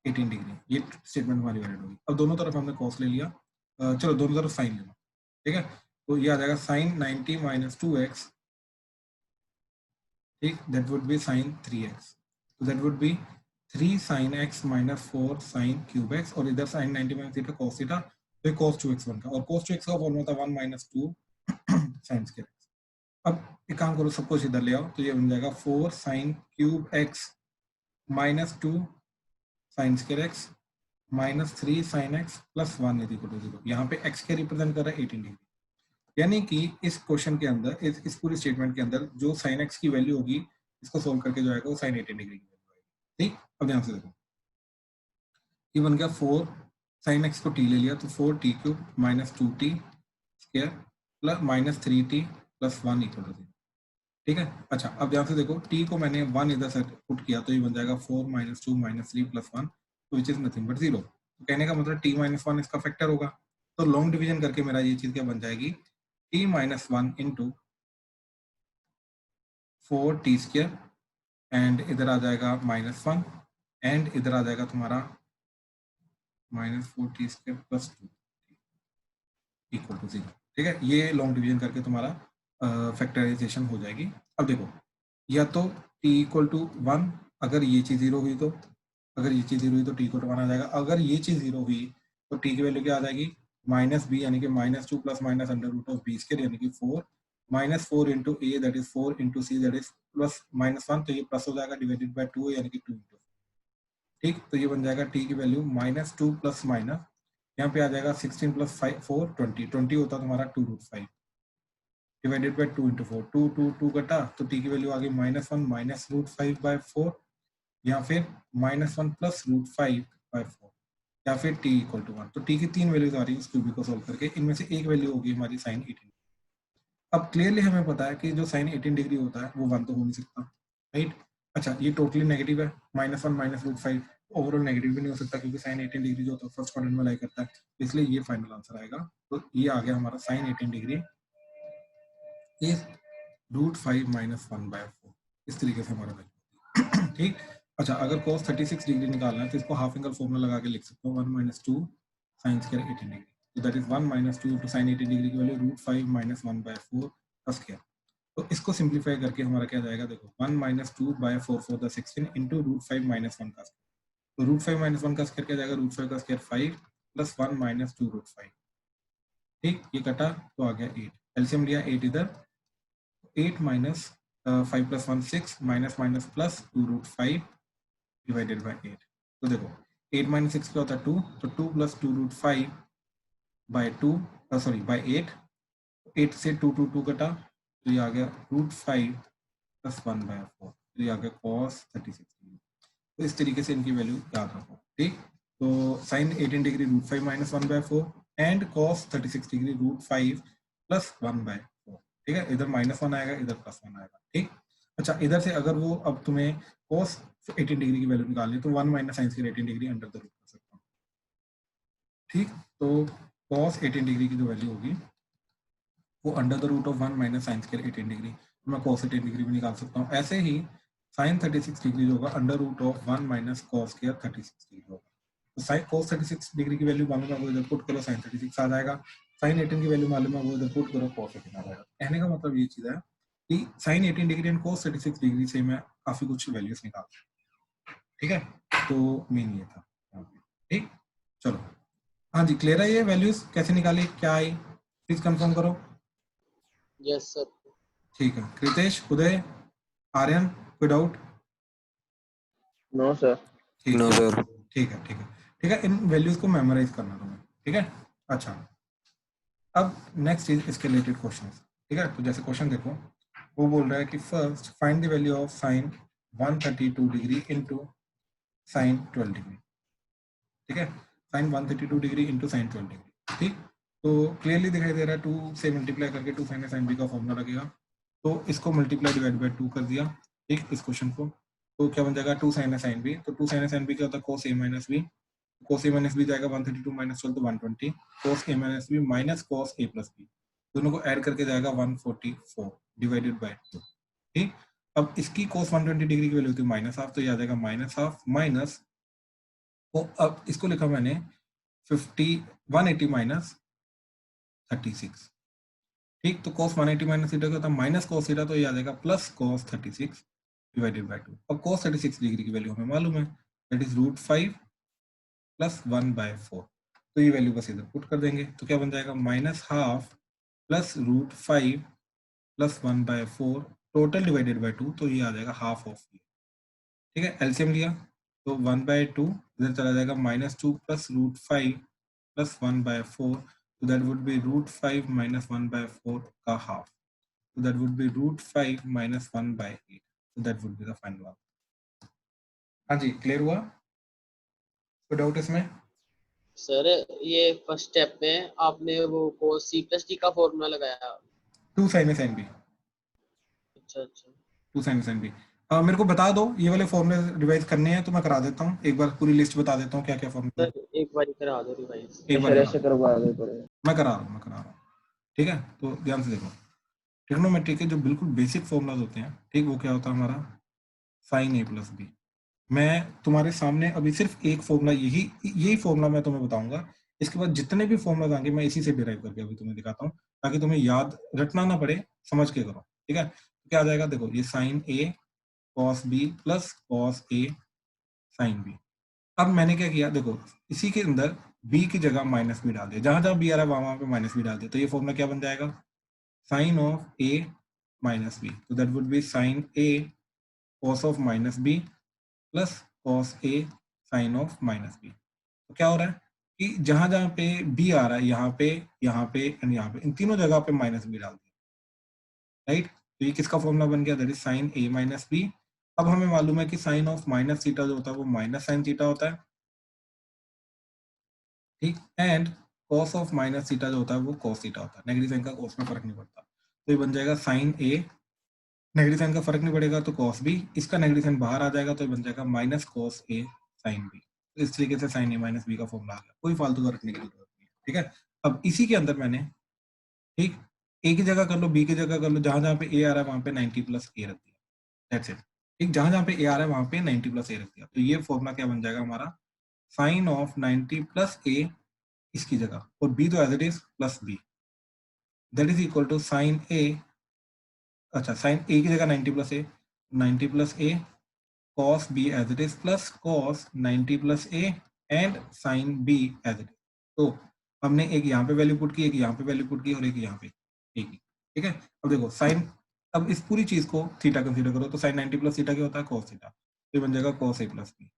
18 degree, ये स्टेटमेंट हमारी वैलिड होगी। अब दोनों तरफ हमने कॉस ले लिया, चलो दोनों तरफ साइन ले लो। ठीक है, तो ये आ जाएगा साइन 90 माइनस 2x, ठीक, that would be sine 3x, तो that would be 3 sine x minus 4 sine cube x, और इधर sine 90 minus theta cos theta, तो ये cos 2x बन गया, और cos 2x का फॉर्मूला था 1 माइनस 2 साइन स्क्वायर x। अब एक काम करो, सब कुछ इधर ले आओ, तो ये बन जाएगा 4 sine cube x minus 2 sine square x minus 3 sine x plus 1 is equal to 0। यहाँ पे x क्या रिप्रेजेंट कर रहा है 18 डिग्री, यानी कि इस क्वेश्चन के अंदर, इस पूरी स्टेटमेंट के अंदर जो साइन x की वैल्यू होगी, इसको सोल्व करके जो आएगा वो साइन 18 डिग्री की वैल्यू आएगी। ठीक, अब ध्यान से देखो, ये बन गया 4 साइन x को t ले लिया, तो 4t cube minus 2t square plus minus 3t plus 1 equal to 0। ठीक है, अच्छा अब ध्यान से देखो, t को मैंने 1 इधर से पुट किया, तो ये बन जाएगा 4 minus 2 minus 3 plus 1, which is nothing but 0। तो कहने का मतलब t माइनस 1 इसका फैक्टर होगा, तो लॉन्ग डिवीजन करके मेरा ये चीज क्या बन जाएगी, t minus 1 into 4t square, and इधर आ जाएगा माइनस 1, एंड इधर आ जाएगा तुम्हारा minus 4t square plus 2 equal to 0। ठीक है, ये लॉन्ग डिवीजन करके तुम्हारा फैक्टराइजेशन हो जाएगी। अब देखो, या तो t इक्वल टू 1, अगर ये चीज 0 हुई तो, अगर ये चीज 0 हुई तो t इक्वल टू 1 आ जाएगा, अगर ये चीज 0 हुई तो t की वैल्यू क्या आ जाएगी, माइनस b, यानी कि minus 2 plus minus under root of b square, यानी कि 4 minus 4 into a that is 4 into c that is plus minus 1, तो ये प्लस हो जाएगा डिवाइडेड बाय 2 यानी कि 2 इंटू। ठीक, तो ये बन जाएगा t की वैल्यू माइनस 2 प्लस माइनस, यहाँ पे आ जाएगा 16 प्लस 5 4 20 होता तुम्हारा 2√5 डिवाइडेड बाय 2 इंटू 4, 2 कटा, तो t की वैल्यू आ गई -1 माइनस √5/4, या फिर -1 प्लस √5/4, या फिर t इक्वल टू 1। तो t की 3 वैल्यूज आ रही है इस क्यूबिक को सोल्व करके, इनमें से एक वैल्यू होगी हमारी साइन 18। अब क्लियरली हमें पता है कि जो साइन 18 डिग्री होता है वो 1 तो हो नहीं सकता, राइट। अच्छा, ये टोटली नेगेटिव है, -1 -√5 ओवरऑल नेगेटिव भी नहीं हो सकता क्योंकि साइन 18 डिग्री जो होता है फर्स्ट क्वाड्रेंट में लाई करता है, इसलिए ये फाइनल आंसर आएगा। तो ये आ गया हमारा साइन 18 डिग्री इज √5 - 1/4। इस तरीके से हमारा वैल्यू ठीक। अच्छा, अगर cos 36 डिग्री निकालना है तो इसको हाफ एंगल फॉर्मूला लगा के लिख सकते हो 1 - 2 sin स्क्वायर 18 डिग्री, तो that is 1 - 2 into sin 18 degree की वैल्यू √5 - 1/4 का स्क्वायर। तो इसको सिंप्लीफाई करके हमारा क्या जाएगा, देखो 1 - 2/4 for the 16 into √5 - 1 का स्क्वायर। तो √5 - 1 का स्क्वायर क्या जाएगा, √5 का स्क्वायर 5 प्लस 1 - 2√5। ठीक, ये कटा तो आ गया 8, एलसीएम लिया 8 इधर, 8 minus 5 plus 1 6 minus minus plus 2√5 divided by 8। तो देखो 8 minus 6 क्या होता है 2, तो 2 plus 2√5 by 2 सॉरी by 8, 8 से 2 कटा तो ये आ गया √5 plus 1/4, तो ये आ गया cos 36 डिग्री। तो इस तरीके से इनकी वैल्यू याद रखो, ठीक। तो sine 18 degree √5 - 1/4 and cos 36 degree √5 plus 1/4, ठीक है। इधर -1 आएगा, इधर +1 आएगा, ठीक। अच्छा, इधर से अगर वो अब तुम्हें cos 18 डिग्री की वैल्यू निकालनी है तो 1 - sin square 18 degree under the root कर सकता हूँ, ठीक। तो cos 18 डिग्री की जो वैल्यू होगी वो under the root of 1 - sin square 18 degree, तो मैं cos 18 डिग्री भी निकाल सकता हूँ। ऐसे ही sin 36 डिग्री जो होगा under root of 1 - cos square 36 degree होगा। तो साइन cos 36 डिग्री की वैल्यू मालूम है, वो इधर पुट करो sin 36 आ जाएगा। sin 18 की वैल्यू मालूम है, वो इधर पुट करो cos 18 आ जाएगा। कहने का मतलब ये चीज है कि sin 18 degree and cos 36 degree से मैं काफी कुछ वैल्यूज निकाल सकता हूं, ठीक है। तो मेन ये था, ठीक। चलो, हाँ जी, क्लियर है ये वैल्यूज कैसे निकाली, क्या आई, प्लीज कंफर्म करो। Yes sir. ठीक है, कृतेश, उदय, आर्यन, कोई डाउट? No sir. ठीक नो है, सर। ठीक है, ठीक है, ठीक है। इन वैल्यूज को मेमोराइज करना तुम्हें, ठीक है। अच्छा, अब नेक्स्ट इज इसके रिलेटेड क्वेश्चन, ठीक है। तो जैसे क्वेश्चन देखो, वो बोल रहा है कि first find the value of sine 132 degree into sine 12 degree, ठीक है। Sine 132 degree into sine 12 degree, ठीक। तो क्लियरली दिखाई दे रहा है 2 से मल्टीप्लाई करके 2 sin sin b का फॉर्मूला लगेगा, तो इसको मल्टीप्लाई डिवाइड बाय 2 कर दिया, ठीक, इस क्वेश्चन को। तो क्या बन जाएगा 2 sin sin b, तो 2 sin sin b क्या होता है cos a minus b, cos a minus b जाएगा 132 minus 12 तो 120, cos a minus b minus cos a plus b, दोनों को ऐड करके जाएगा 144 डिवाइडेड बाय 2, ठीक। अब इसकी cos 120 डिग्री की वैल्यू होती है -हाफ, तो ये आ जाएगा -हाफ माइनस, तो अब इसको लिखा मैंने 180 माइनस 36, ठीक। तो cos 180 माइनस थीटा का होता है माइनस cos थीटा, तो ये आ जाएगा प्लस cos 36 डिवाइडेड बाय 2। अब cos 36 डिग्री की वैल्यू हमें मालूम है, दैट इज √5 प्लस 1/4, तो ये वैल्यू बस इधर पुट कर देंगे, तो क्या बन जाएगा -half plus √5 plus 1/4 total divided by 2, तो ये आ जाएगा हाफ ऑफ, ठीक है। एलसीएम लिया तो 1/2 इधर चला जाएगा, -2 plus √5 plus 1/4, so that would be √5 minus 1/4 का half, so that would be √5 minus 1/8, so that would be the final answer। हाँ जी, क्लियर हुआ, कोई डाउट इसमें? सर ये फर्स्ट स्टेप में आपने वो cos c plus d का फॉर्मूला लगाया। 2 sin sin b, अच्छा अच्छा। 2 sin b। मेरे को बता दो ये वाले फॉर्मूले रिवाइज करने हैं तो मैं करा देता हूँ, एक बार पूरी लिस्ट बता देता हूँ क्या क्या फॉर्मूले, सर एक बार करा दो रिवाइज। एक बार प्रेशर करा, ऐसे करवा दे पड़ेगा। मैं करा रहा हूँ, ठीक है। तो ध्यान से देखो, ट्रिग्नोमेट्री के जो बिल्कुल बेसिक फॉर्मूलाज होते हैं, ठीक, वो क्या होता है हमारा साइन a प्लस बी। मैं तुम्हारे सामने अभी सिर्फ एक फॉर्मूला, यही फॉर्मूला मैं तुम्हें बताऊंगा, इसके बाद जितने भी फॉर्मूलाज आएंगे मैं इसी से डिराइव करके अभी तुम्हें दिखाता हूँ, ताकि तुम्हें याद रटना ना पड़े, समझ के करो, ठीक है। तो क्या आ जाएगा, देखो ये sine a cos b plus cos a sine b। अब मैंने क्या किया, देखो इसी के अंदर b की जगह माइनस बी डाल दिया, जहां जहां b आ रहा है वहां पे माइनस बी डाल दिया, तो ये फॉर्मूला क्या बन जाएगा, sine of a minus B, तो that would be sine a cos of minus b plus cos a sine of minus B. तो क्या हो रहा है कि जहां जहां पे b आ रहा है, यहाँ पे एंड यहाँ पे, इन तीनों जगह पे माइनस बी डाल दिया, राइट। तो ये किसका फॉर्मूला बन गया, that is sine a minus B. अब हमें मालूम है कि साइन ऑफ माइनस थीटा जो होता है वो माइनस साइन थीटा होता है, ठीक, and cos of minus theta जो होता है वो cos थीटा होता है, नेगेटिव साइन का cos में फर्क नहीं पड़ता। तो ये बन जाएगा साइन ए, नेगेटिव साइन का फर्क नहीं पड़ेगा तो कॉस बी, इसका नेगेटिव साइन बाहर आ जाएगा तो ये बन जाएगा minus cos A sine B. तो इस तरीके से साइन ए माइनस बी का फॉर्मूला आ गया, कोई फालतू का रखने की जरूरत नहीं है। ठीक है, अब इसी के अंदर मैंने, ठीक, ए की जगह कर लो, बी की जगह कर लो, जहां जहां पे ए आ रहा है वहां पे 90 प्लस ए रख दिया, दैट्स इट। ठीक, जहां जहां पे ए आ रहा है वहां पे 90 प्लस ए रख दिया, तो ये फॉर्मूला क्या बन जाएगा हमारा, साइन ऑफ 90 प्लस ए इसकी जगह, और बी तो as it is plus B, that is equal to sine A, अच्छा साइन ए की जगह 90 plus A, 90 plus A cos b as it is plus cos 90 plus a and sin b as it is। तो हमने एक यहाँ पे value put की, एक यहाँ पे वैल्यू पुट की और एक यहाँ पे एक ही। ठीक है, अब देखो साइन, अब इस पूरी चीज को थीटा कंसीडर करो तो साइन 90 प्लस थीटा क्या होता है, cos थीटा, तो ये बन जाएगा cos a प्लस बी।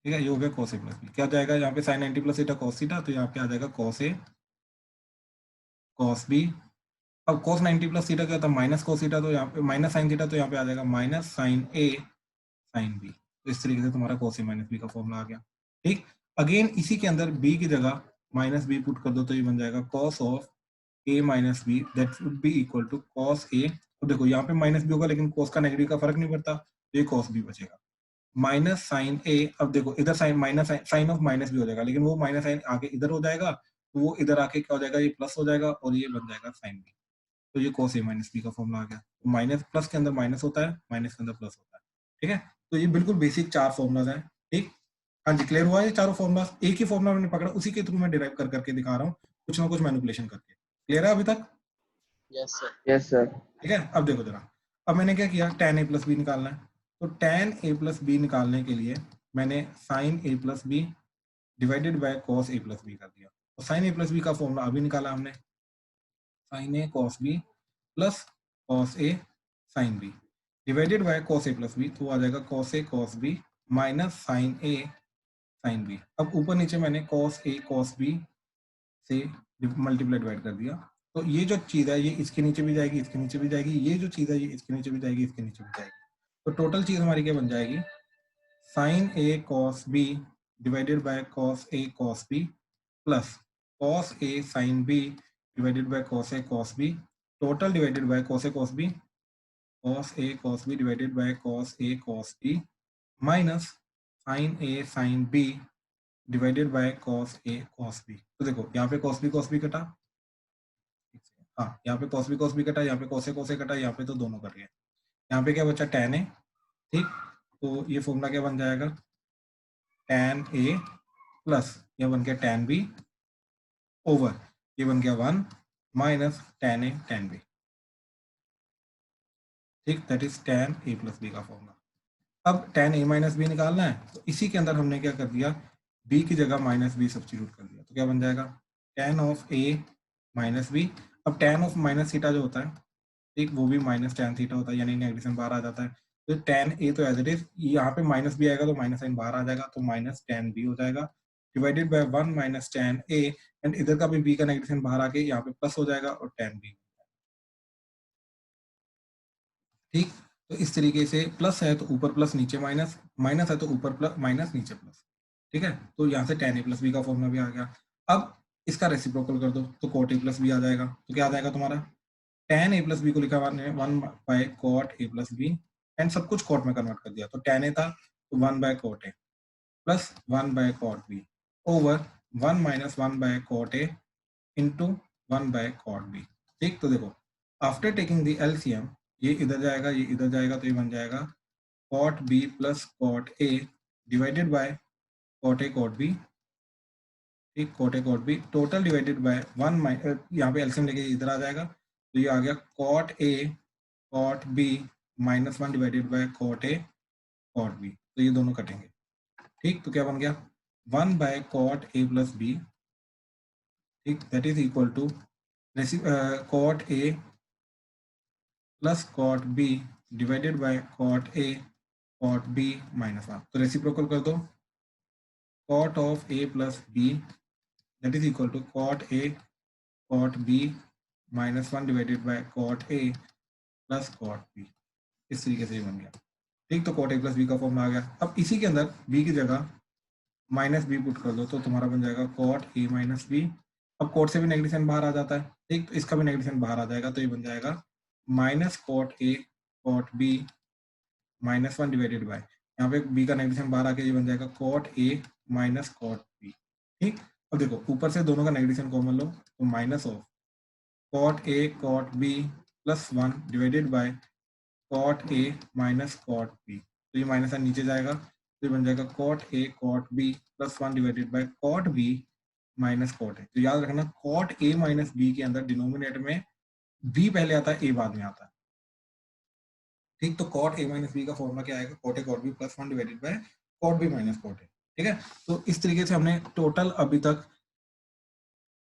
ठीक है, ये हो गया cos a प्लस बी, क्या जाएगा यहाँ पे sine 90 plus theta cos theta, तो यहाँ पे आ जाएगा cos a cos b। अब cos 90 प्लस थीटा क्या होता है, माइनस cos थीटा, तो यहाँ पे माइनस साइन थीटा, तो यहाँ पे आ जाएगा minus sine a sine B. तो इस तरीके से तुम्हारा cos a माइनस बी का फॉर्मूला आ गया। ठीक, अगेन इसी के अंदर b की जगह माइनस बी पुट कर दो तो ये बन जाएगा cos of a minus b, that would be equal to cos a। तो देखो यहाँ पे माइनस बी होगा लेकिन cos का नेगेटिव का फर्क नहीं पड़ता, तो ये cos b बचेगा, माइनस साइन a। अब देखो इधर sine minus sine of minus भी हो जाएगा, लेकिन वो माइनस साइन आके इधर हो जाएगा, तो वो इधर आके क्या हो जाएगा, ये प्लस हो जाएगा और ये बन जाएगा साइन बी। तो ये cos a माइनस बी का फॉर्मूला आ गया। माइनस प्लस के अंदर माइनस होता है, माइनस के अंदर प्लस होता है। ठीक है, तो ये बिल्कुल बेसिक चार फॉर्मूलाज हैं। ठीक, हाँ जी, क्लियर हुआ ये चारों फॉर्मूलाज, एक ही फॉर्मूला मैंने पकड़ा, उसी के थ्रू मैं डिराइव कर करके दिखा रहा हूँ, कुछ ना कुछ मैनिपुलेशन करके। क्लियर है अभी तक? Yes sir. Yes sir. ठीक है, अब देखो जरा, अब मैंने क्या किया, tan a प्लस बी निकालना है, तो tan a प्लस बी निकालने के लिए मैंने sin a plus b divided by cos a plus b कर दिया। तो sin a प्लस बी का फॉर्मूला अभी निकाला हमने, sin a cos b plus cos a sin b divided by cos a plus B, तो आ जाएगा cos a cos b minus sin a sin b। अब ऊपर नीचे मैंने cos a cos b से मल्टीप्लाई डिवाइड कर दिया, तो ये जो चीज है ये इसके नीचे भी जाएगी, इसके नीचे भी जाएगी, ये जो चीज है ये इसके नीचे भी जाएगी, इसके नीचे भी जाएगी। तो टोटल चीज हमारी क्या बन जाएगी, sin a cos b divided by cos a cos b plus cos a sin b divided by cos a cos b, total divided by cos a cos b, cos a cos b divided by cos a cos b minus sin a sin b divided by cos a cos b। तो देखो यहाँ पे cos b कटा, हाँ यहाँ पे cos b कटा, यहाँ पे cos a कटा, यहाँ पे तो दोनों कट गए, यहाँ पे क्या बचा tan a। ठीक, तो ये फॉर्मूला क्या बन जाएगा, tan a प्लस यह बन गया tan b ओवर ये बन गया 1 minus tan a tan b। ठीक, that is tan a plus b का फॉर्मूला। अब tan a माइनस बी निकालना है, तो इसी के अंदर हमने क्या कर दिया, b की जगह माइनस बी सब्स्टिट्यूट कर दिया, तो क्या बन जाएगा tan of a minus B. अब tan ऑफ माइनस थीटा जो होता है, ठीक, वो भी माइनस tan थीटा होता है, यानी नेगेटिव साइन बाहर आ जाता है, तो tan a तो एज इट इज, यहाँ पे माइनस बी आएगा तो माइनस साइन बाहर आ जाएगा, तो माइनस tan b हो जाएगा divided by 1 minus tan a, and इधर का भी b का नेगेटिव साइन बाहर आके यहाँ पे प्लस हो जाएगा और tan b। ठीक, तो इस तरीके से प्लस है तो ऊपर प्लस नीचे माइनस, माइनस है तो ऊपर प्लस माइनस नीचे प्लस। ठीक है, तो यहाँ से tan a प्लस बी का फॉर्मूला भी आ गया। अब इसका रेसिप्रोकल कर दो तो cot a प्लस बी आ जाएगा, तो क्या आ जाएगा तुम्हारा, tan a प्लस बी को लिखा मैंने 1 by cot a plus b, and सब कुछ cot में कन्वर्ट कर दिया, तो tan a था तो 1 by cot a plus 1 by cot b over 1 minus 1 by cot a into 1 by cot b। ठीक, तो देखो आफ्टर टेकिंग द एलसीएम ये इधर जाएगा, ये इधर जाएगा, तो ये बन जाएगा cot b plus cot a divided by cot a cot b। ठीक, cot a cot b total divided by 1 यहाँ पे एलसीएम लेके इधर आ जाएगा, तो ये आ गया cot a cot b minus 1 divided by cot a cot b, तो ये दोनों कटेंगे। ठीक, तो क्या बन गया 1 by cot a plus b, ठीक, that is equal to cot a plus cot b divided by cot a cot b minus 1। तो रेसिप्रोकल कर दो, cot of a plus b that is equal to cot a cot b minus 1 divided by cot a plus cot b। इस तरीके से ये बन गया। ठीक, तो cot a प्लस b का फॉर्मूला आ गया। अब इसी के अंदर b की जगह माइनस b पुट कर दो तो तुम्हारा बन जाएगा cot a माइनस b अब कोट से भी नेगेटिव साइन बाहर आ जाता है, ठीक, तो इसका भी नेगेटिव साइन बाहर आ जाएगा, तो ये बन जाएगा minus cot a cot b -1 divided by, यहाँ पे बी का नेगेटिव साइन बाहर आके ये बन जाएगा cot a minus cot b, ठीक। अब देखो ऊपर से दोनों का नेगेटिव साइन कॉमन लो, तो minus of cot a cot b +1 divided by cot a minus cot b, तो ये माइनस साइन नीचे जाएगा, तो ये बन जाएगा cot a cot b +1 divided by cot b minus cot a. तो याद रखना कॉट ए माइनस बी के अंदर डिनोमिनेटर में बी पहले आता है, ए बाद में आता है, ठीक। तो कॉट ए माइनस बी का फॉर्मूला क्या आएगा, cot a cot b +1 divided by cot b minus cot a, ठीक है। तो इस तरीके से हमने टोटल अभी तक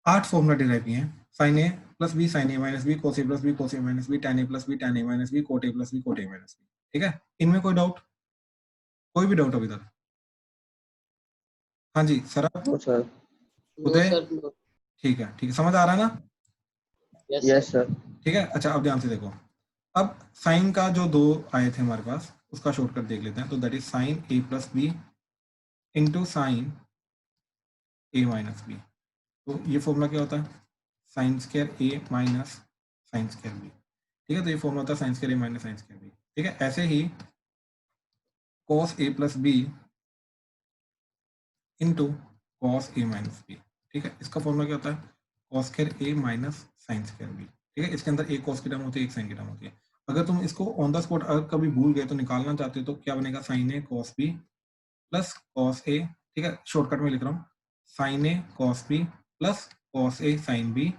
8 फॉर्मूला डिराइव किए हैं, sine A plus b sine A minus b, cos a plus b cos a minus b, tan a plus b tan a minus b, cot a plus b cot a minus B, ठीक है। इनमें कोई doubt, कोई भी doubt अभी तक? हाँ जी सरब, नो सर। नो उदय, सर, नो। ठीक है, समझ आ रहा है ना? Yes sir. ठीक है, अच्छा अब ध्यान से देखो, अब साइन का जो दो आए थे हमारे पास उसका शॉर्टकट देख लेते हैं, तो that is sine A plus B into sine A minus B. तो ये फॉर्मूला क्या होता है, sine square A minus sine square B, ठीक है। तो ये फॉर्मूला होता है sine square A minus sine square B, ठीक है। ऐसे ही cos A plus B into cos A minus B, ठीक है। इसका फॉर्मूला क्या होता है, cos square A minus sine square B, ठीक है। इसके अंदर एक कॉस की टर्म होती है, एक साइन की टर्म होती है। अगर तुम इसको ऑन द स्पॉट अगर कभी भूल गए तो निकालना चाहते हो तो क्या बनेगा, sine A cos B plus cos A, ठीक है, शॉर्टकट में लिख रहा हूँ, sine A cos B plus cos A sine B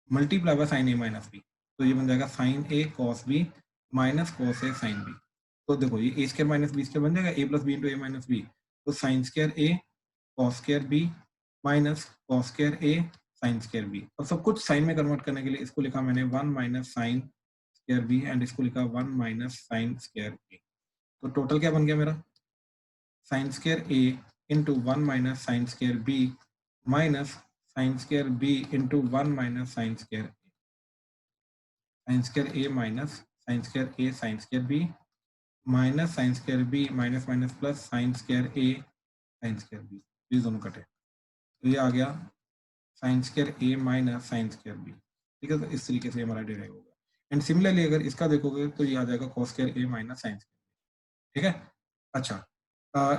multiply by sine A minus B, तो ये बन जाएगा sine A cos B minus cos A sine B. तो देखो ये A square minus B square बन जाएगा, A plus B into A minus B, तो sine square A cos square B minus cos square A sine square B. अब सब कुछ sign में कन्वर्ट करने के लिए इसको लिखा मैंने 1 minus sine square B and इसको लिखा 1 माइनस साइन स्क्वायर बी। तो टोटल क्या बन गया मेरा, sine square A into 1 minus sine square B minus sine square B into 1 minus sine square A, sine square A minus sine square A sine square B minus sine square B minus minus plus sine square A sine square B, ये दोनों कटे, तो ये आ गया sign square A minus sine square B, ठीक है। तो इस तरीके से हमारा डिराइव होगा। एंड सिमिलरली अगर इसका देखोगे तो ये आ जाएगा cos square A minus sine square, ठीक है। अच्छा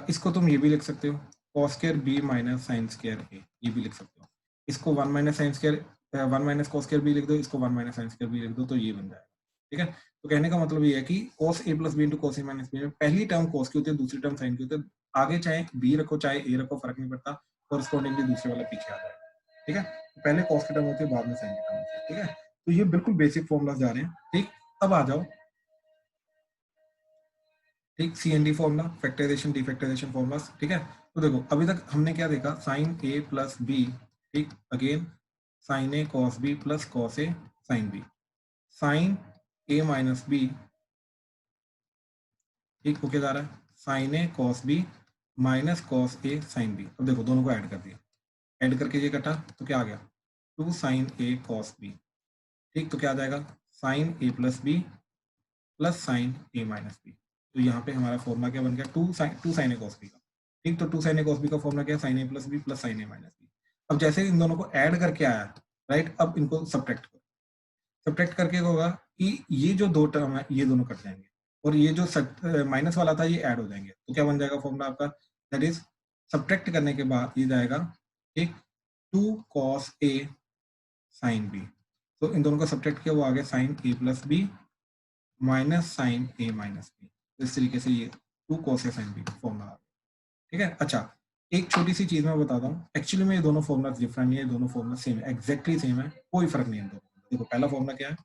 इसको तुम ये भी लिख सकते हो, cos square B minus sine square A, ये भी लिख सकते हो। इसको 1 minus sine square 1 minus cos square B लिख दो, इसको 1 माइनस साइन स्क्वायर बी लिख दो, तो ये बन जाएगा, ठीक है। तो कहने का मतलब ये है कि cos a plus B into cos A minus B में पहली टर्म cos की होती है, दूसरी टर्म साइन की होती है, आगे चाहे b रखो चाहे a रखो फर्क नहीं पड़ता, कॉरस्पॉन्डिंगली दूसरे वाला पीछे आ जाएगा, ठीक है। तो पहले cos की टर्म होती है, बाद में साइन की टर्म होती है, ठीक है। तो ये बिल्कुल बेसिक फॉर्मूला जा रहे हैं, ठीक। अब आ जाओ, ठीक, C and D formula, factorization defactorization formulas, ठीक है। तो देखो अभी तक हमने क्या देखा, साइन ए प्लस बी, ठीक, again sine A cos B plus cos A sine B, sine A minus B, ठीक, हो क्या जा रहा है, sine A cos B minus cos A sine B. अब देखो दोनों को ऐड कर दिया, ऐड करके ये कटा तो क्या आ गया, 2 साइन ए कॉस बी, ठीक। तो क्या आ जाएगा, साइन ए प्लस बी प्लस साइन ए माइनस बी। तो यहाँ पे हमारा फॉर्मूला क्या बन गया, 2 साइन ए कॉस बी का, ठीक। तो 2 साइन ए कॉस बी का फॉर्मूला क्या है, साइन ए प्लस बी प्लस साइन ए माइनस बी। अब जैसे इन दोनों को ऐड करके आया, राइट, अब इनको सब्ट्रैक्ट करो, सब्ट्रैक्ट करके होगा कि ये जो दो टर्म है ये दोनों कट जाएंगे और ये जो माइनस वाला था ये ऐड हो जाएंगे, तो क्या बन जाएगा फॉर्मूला आपका, दैट इज सब्ट्रैक्ट करने के बाद ये जाएगा, ठीक, 2 cos a साइन बी। तो इन दोनों का सब्ट्रैक्ट किया, वो आ गया साइन ए प्लस बी माइनस साइन ए माइनस बी। इस तरीके से ये 2 cos a sine B formula आ गया, ठीक है। अच्छा एक छोटी सी चीज मैं बताता हूँ, एक्चुअली में ये दोनों फॉर्मुला डिफरेंट नहीं है, दोनों फॉर्मुला सेम है, एग्जैक्टली सेम है, कोई फर्क नहीं है दोनों। देखो पहला फॉर्मूला क्या है,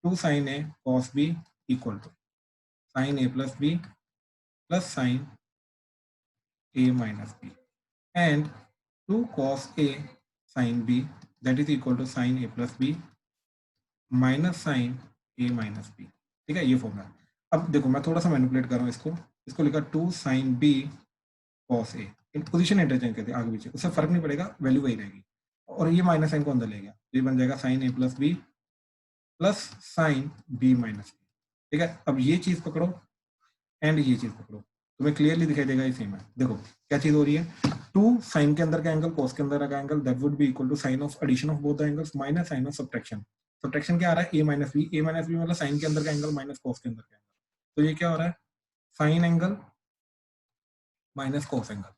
2 sine A cos B equal to sine A plus B plus sine A minus B and 2 cos a sine B that is equal to sine A plus B minus sine A minus B, ठीक है, ये formula. अब देखो मैं थोड़ा सा manipulate कर रहा हूँ इसको लिखा 2 sine B cos A, position interchange करते हैं आगे पीछे, उससे फर्क नहीं पड़ेगा, वैल्यू वही रहेगी, और ये माइनस साइन को अंदर ले गया, ये बन जाएगा साइन ए plus B plus sine B minus B, ठीक है। अब ये चीज पकड़ो एंड ये चीज पकड़ो, तुम्हें क्लियरली दिखाई देगा ये सेम है। देखो क्या चीज हो रही है, टू साइन के अंदर का एंगल कॉस के अंदर का angle, that would be equal to sine of addition of both the angles minus sine of subtraction. Subtraction क्या आ रहा है, a minus B, a minus B मतलब साइन के अंदर का एंगल माइनस कॉस के अंदर का एंगल, तो ये क्या हो रहा है, sign angle minus cos angle,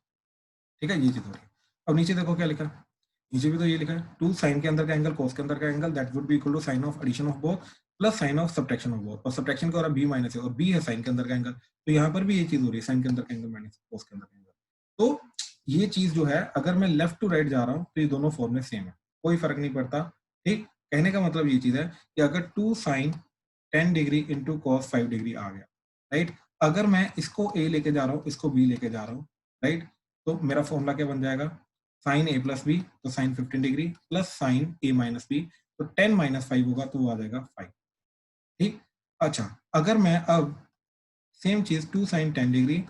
ठीक है, ये चीज हो रही है। अब नीचे देखो क्या लिखा है, नीचे भी तो ये लिखा है, टू साइन के अंदर का एंगल कॉस के अंदर का angle, that would be equal to sine of addition of both plus sine of subtraction of both, और सब्ट्रैक्शन क्या हो रहा है, b माइनस है, और b है साइन के अंदर का एंगल, तो यहाँ पर भी ये चीज हो रही है, साइन के अंदर का एंगल माइनस कॉस के अंदर का एंगल। तो ये चीज जो है, अगर मैं लेफ्ट टू राइट जा रहा हूँ तो ये दोनों फॉर्मूले सेम है, कोई फर्क नहीं पड़ता, ठीक। कहने का मतलब ये चीज है कि अगर two sine 10 degree into cos 5 degree आ गया, राइट, अगर मैं इसको a लेके जा रहा हूँ, इसको b लेके जा रहा हूँ, राइट, तो मेरा फॉर्मूला क्या बन जाएगा, साइन a प्लस बी, तो sine 15 degree plus sine a minus B, तो 10 माइनस 5 होगा तो वो आ जाएगा 5, ठीक। अच्छा, अगर मैं अब सेम चीज two sine 10 degree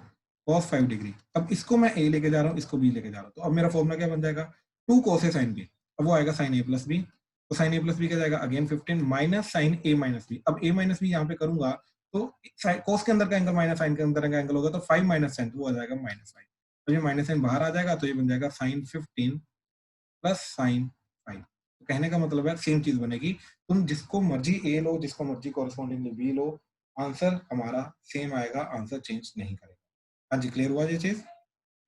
cos 5 degree, अब इसको मैं a लेके जा रहा हूँ, इसको b लेके जा रहा हूँ, तो अब मेरा फॉर्मूला क्या बन जाएगा, two cos A sine b, अब वो आएगा साइन a प्लस बी, तो साइन a प्लस बी क्या जाएगा, again 15 minus sine a minus B, अब a माइनस बी यहाँ पे करूंगा तो कॉस के अंदर का एंगल माइनस साइन के अंदर का एंगल होगा, तो 5 माइनस साइन, तो वो आ जाएगा माइनस 5, तो ये माइनस साइन बाहर आ जाएगा, तो ये बन जाएगा साइन 15 प्लस साइन 5। तो कहने का मतलब है सेम चीज बनेगी, तुम जिसको मर्जी ए लो, जिसको मर्जी कॉरेस्पॉन्डिंगली बी लो, आंसर हमारा सेम आएगा, आंसर चेंज नहीं करेगा। हाँ जी, क्लियर हुआ ये चीज,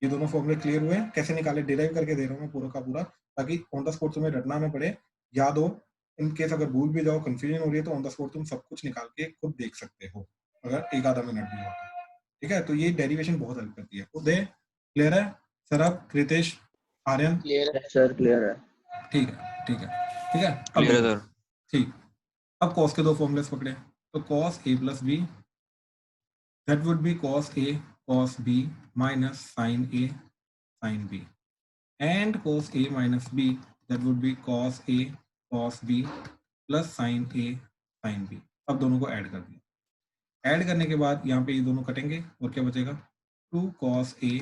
ये दोनों फॉर्मूले क्लियर हुए, कैसे निकाले डिराइव करके दे रहा हूँ मैं पूरा का पूरा, ताकि ऑन द स्पॉट तुम्हें रटना ना पड़े, याद हो, इन केस अगर भूल भी जाओ, कंफ्यूजन हो रही है, तो ऑन द स्पॉट तुम सब कुछ निकाल के खुद देख सकते हो, अगर एक आधा मिनट भी हो तो, ठीक है। तो ये डेरिवेशन बहुत हेल्प करती है। उदय क्लियर है, सरब, कृतेश, आर्यन, क्लियर है सर क्लियर है। ठीक है, ठीक है, ठीक है। अब क्लियर है देखो, सर। ठीक, अब कॉस के दो फॉर्मूलेस पकड़े, तो cos a plus B, that would be cos a cos b minus sine a sine b, and cos a minus b, that would be cos a cos b plus sin a sin b। अब दोनों को add कर दिया, add करने के बाद यहाँ पे ये दोनों कटेंगे और क्या बचेगा, 2 cos a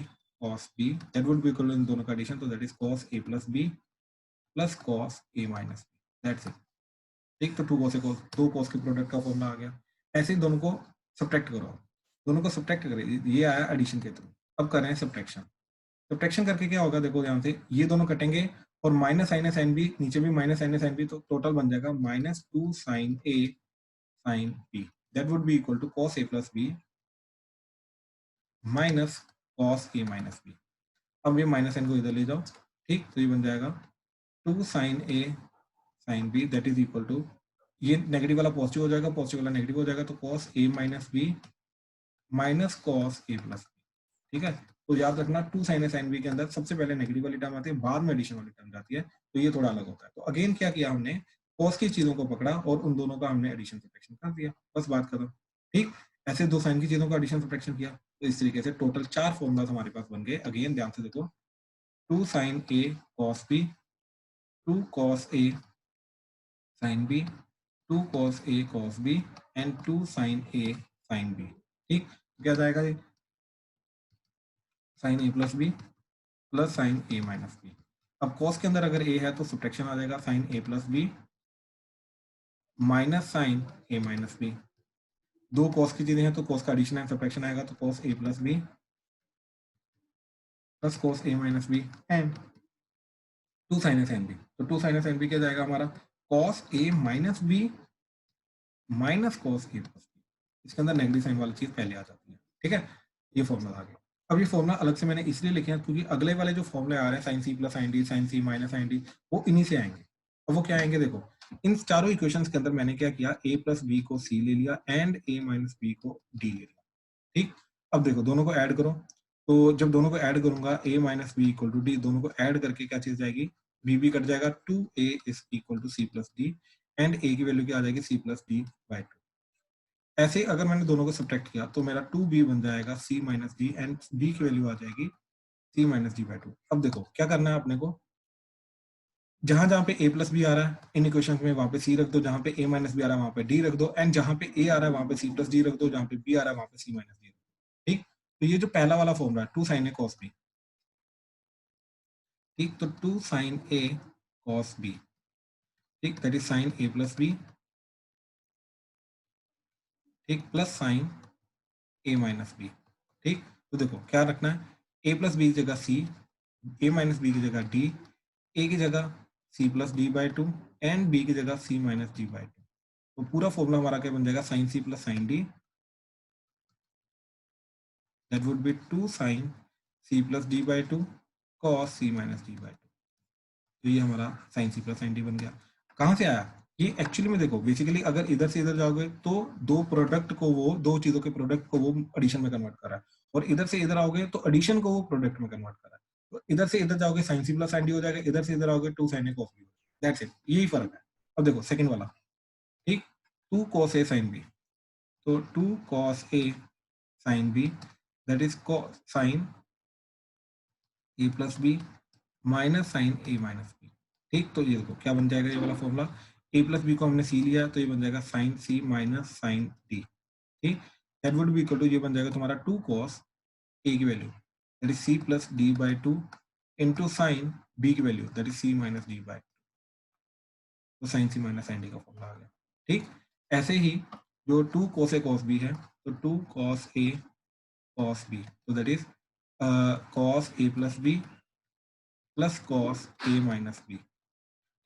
cos b, that would be equal इन दोनों का एडिशन, तो that is cos a plus b plus cos a minus b, that's it, ठीक। तो 2 cos a cos, 2 cos के प्रोडक्ट का फॉर्मूला आ गया। ऐसे ही दोनों को सब्ट्रैक्ट करो, दोनों को सब्ट्रैक्ट करें, ये आया एडिशन के थ्रू, अब कर रहे हैं सब्ट्रैक्शन। सब्ट्रैक्शन करके क्या होगा, देखो यहाँ से ये दोनों कटेंगे, और minus sine A sine B, नीचे भी minus sine A sine B, तो टोटल बन जाएगा minus 2 sine A sine B, that would be equal to cos A plus B minus cos A minus B. अब ये माइनस साइन को इधर ले जाओ, ठीक, तो ये बन जाएगा 2 sine A sine B, that is equal to, ये नेगेटिव वाला पॉजिटिव हो जाएगा, पॉजिटिव वाला नेगेटिव हो जाएगा, तो cos A minus B minus cos A plus B, ठीक है। तो याद रखना, two sine A sine B के अंदर सबसे पहले नेगेटिव वाली टर्म आती है, बाद में एडिशन वाली टर्म जाती है, तो ये थोड़ा अलग होता है। तो अगेन क्या किया हमने, कॉस की चीजों को पकड़ा और उन दोनों का हमने एडिशन सब्ट्रैक्शन कर दिया, बस बात खत्म, ठीक। ऐसे दो साइन की चीजों का एडिशन सब्ट्रैक्शन किया, तो इस तरीके से टोटल 4 फॉर्मूलाज हमारे पास बन गए। अगेन ध्यान से देखो, 2 sine A cos B, 2 cos A sine B, 2 cos A cos B and 2 sine A sine B, ठीक। क्या जाएगा ये, साइन ए प्लस बी प्लस साइन ए माइनस बी। अब कॉस के अंदर अगर ए है तो सब्ट्रैक्शन आ जाएगा, साइन ए प्लस बी माइनस साइन ए माइनस बी। दो कॉस की चीजें हैं तो कॉस का एडिशन है, सब्ट्रैक्शन आएगा, तो cos A plus B plus cos A minus B and 2 sine A sine B. तो 2 साइन ए साइन बी क्या जाएगा हमारा, cos A minus B minus cos A plus B. इसके अंदर नेगेटिव साइन वाली चीज पहले आ जाती है, ठीक है। ये फॉर्मूला आ गया। अब ये फॉर्मूला अलग से मैंने इसलिए लिखे हैं क्योंकि अगले वाले जो फॉर्मूले आ रहे हैं, sine C plus sine D, sine C minus sine D, वो इन्हीं से आएंगे। अब वो क्या आएंगे, देखो इन चारों इक्वेशंस के अंदर मैंने क्या किया, ए प्लस बी को सी ले लिया एंड ए माइनस बी को डी ले लिया, ठीक। अब देखो दोनों को ऐड करो, तो जब दोनों को ऐड करूंगा, A minus B equal to D, दोनों को ऐड करके क्या चीज जाएगी, बी बी कट जाएगा, 2a is equal to C plus D and A की वैल्यू क्या आ जाएगी, सी प्लस डी बाई 2। ऐसे ही अगर मैंने दोनों को सब्ट्रैक्ट किया तो मेरा 2b बन जाएगा c minus D and b की वैल्यू आ जाएगी c माइनस डी बाई 2। अब देखो क्या करना है अपने को, जहां जहां पे a प्लस बी आ रहा है इन इक्वेशन में वहां पे c रख दो, जहां पे a माइनस बी आ रहा है वहां पे d रख दो, एंड जहां पे a आ रहा है वहां पे c प्लस डी रख दो, जहां पे b आ रहा है वहां पे c माइनस डी रख दो, ठीक। तो ये जो पहला वाला फॉर्मूला है 2 साइन ए कॉस बी, ठीक, तो 2 साइन ए कॉस बी, ठीक, that is sine A plus B, ठीक, प्लस साइन ए माइनस बी, ठीक। तो देखो क्या रखना है, ए प्लस बी की जगह सी ए माइनस बी की जगह डी, ए की जगह C plus D by two and B की जगह C minus D by two. तो पूरा फॉर्मूला हमारा क्या बन जाएगा, sine C plus sine D, that would be 2 sine C plus D by two cos C minus D by two. तो ये हमारा sine C plus sine D बन गया। कहाँ से आया ये? एक्चुअली में देखो, बेसिकली अगर इधर से इधर जाओगे तो दो प्रोडक्ट को, वो दो चीजों के प्रोडक्ट को वो एडिशन में कन्वर्ट कर रहा है, और इधर से इधर आओगे तो एडिशन को वो प्रोडक्ट में कन्वर्ट कर रहा है। तो इधर से इधर जाओगे sine C plus sine D हो जाएगा, इधर से इधर आओगे 2 sine A cos B, that's it, यही फर्क है। अब देखो सेकंड वाला, ठीक, 2 cos a sin b, तो 2 cos a sin b that is sine a plus B minus sine a minus B. ठीक, तो ये देखो क्या बन जाएगा, ये वाला फॉर्मूला, a प्लस बी को हमने c लिया तो ये बन जाएगा sine c minus sine d। ठीक, that would be equal to, ये बन जाएगा तुम्हारा 2 cos a की value that is c plus d by two into sine b की value that is c minus d by, तो sine c minus sine d का formula आ गया। ठीक, ऐसे ही जो 2 cos a cos b है, तो 2 cos a cos b, तो that is cos a plus b plus cos a minus b।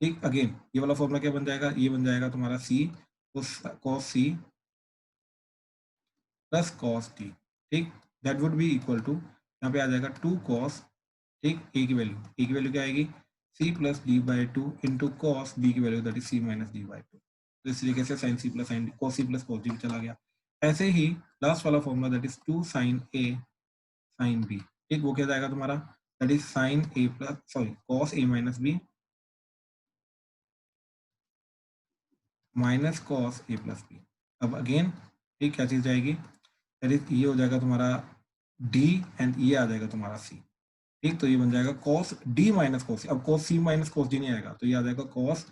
ठीक, अगेन ये वाला फॉर्मूला क्या बन जाएगा, ये बन जाएगा तुम्हारा c cos c plus cos d। ठीक, that would be equal to, यहाँ पे आ जाएगा 2 cos, ठीक, a की वैल्यू क्या आएगी, c plus D by two into cos b की value that is c minus D by two. तो इस तरीके से sine c plus sine cos c plus cos d चला गया। ऐसे ही लास्ट वाला formula that is 2 sine a sine b, ठीक, वो क्या जाएगा तुम्हारा, that is sine a plus sorry cos a minus b minus cos a plus b। अब अगेन ठीक क्या चीज जाएगी, दैट इज ये हो जाएगा तुम्हारा d एंड ये आ जाएगा तुम्हारा c। ठीक, तो ये बन जाएगा cos d minus cos c। अब cos c minus cos d नहीं आएगा, तो ये आ जाएगा cos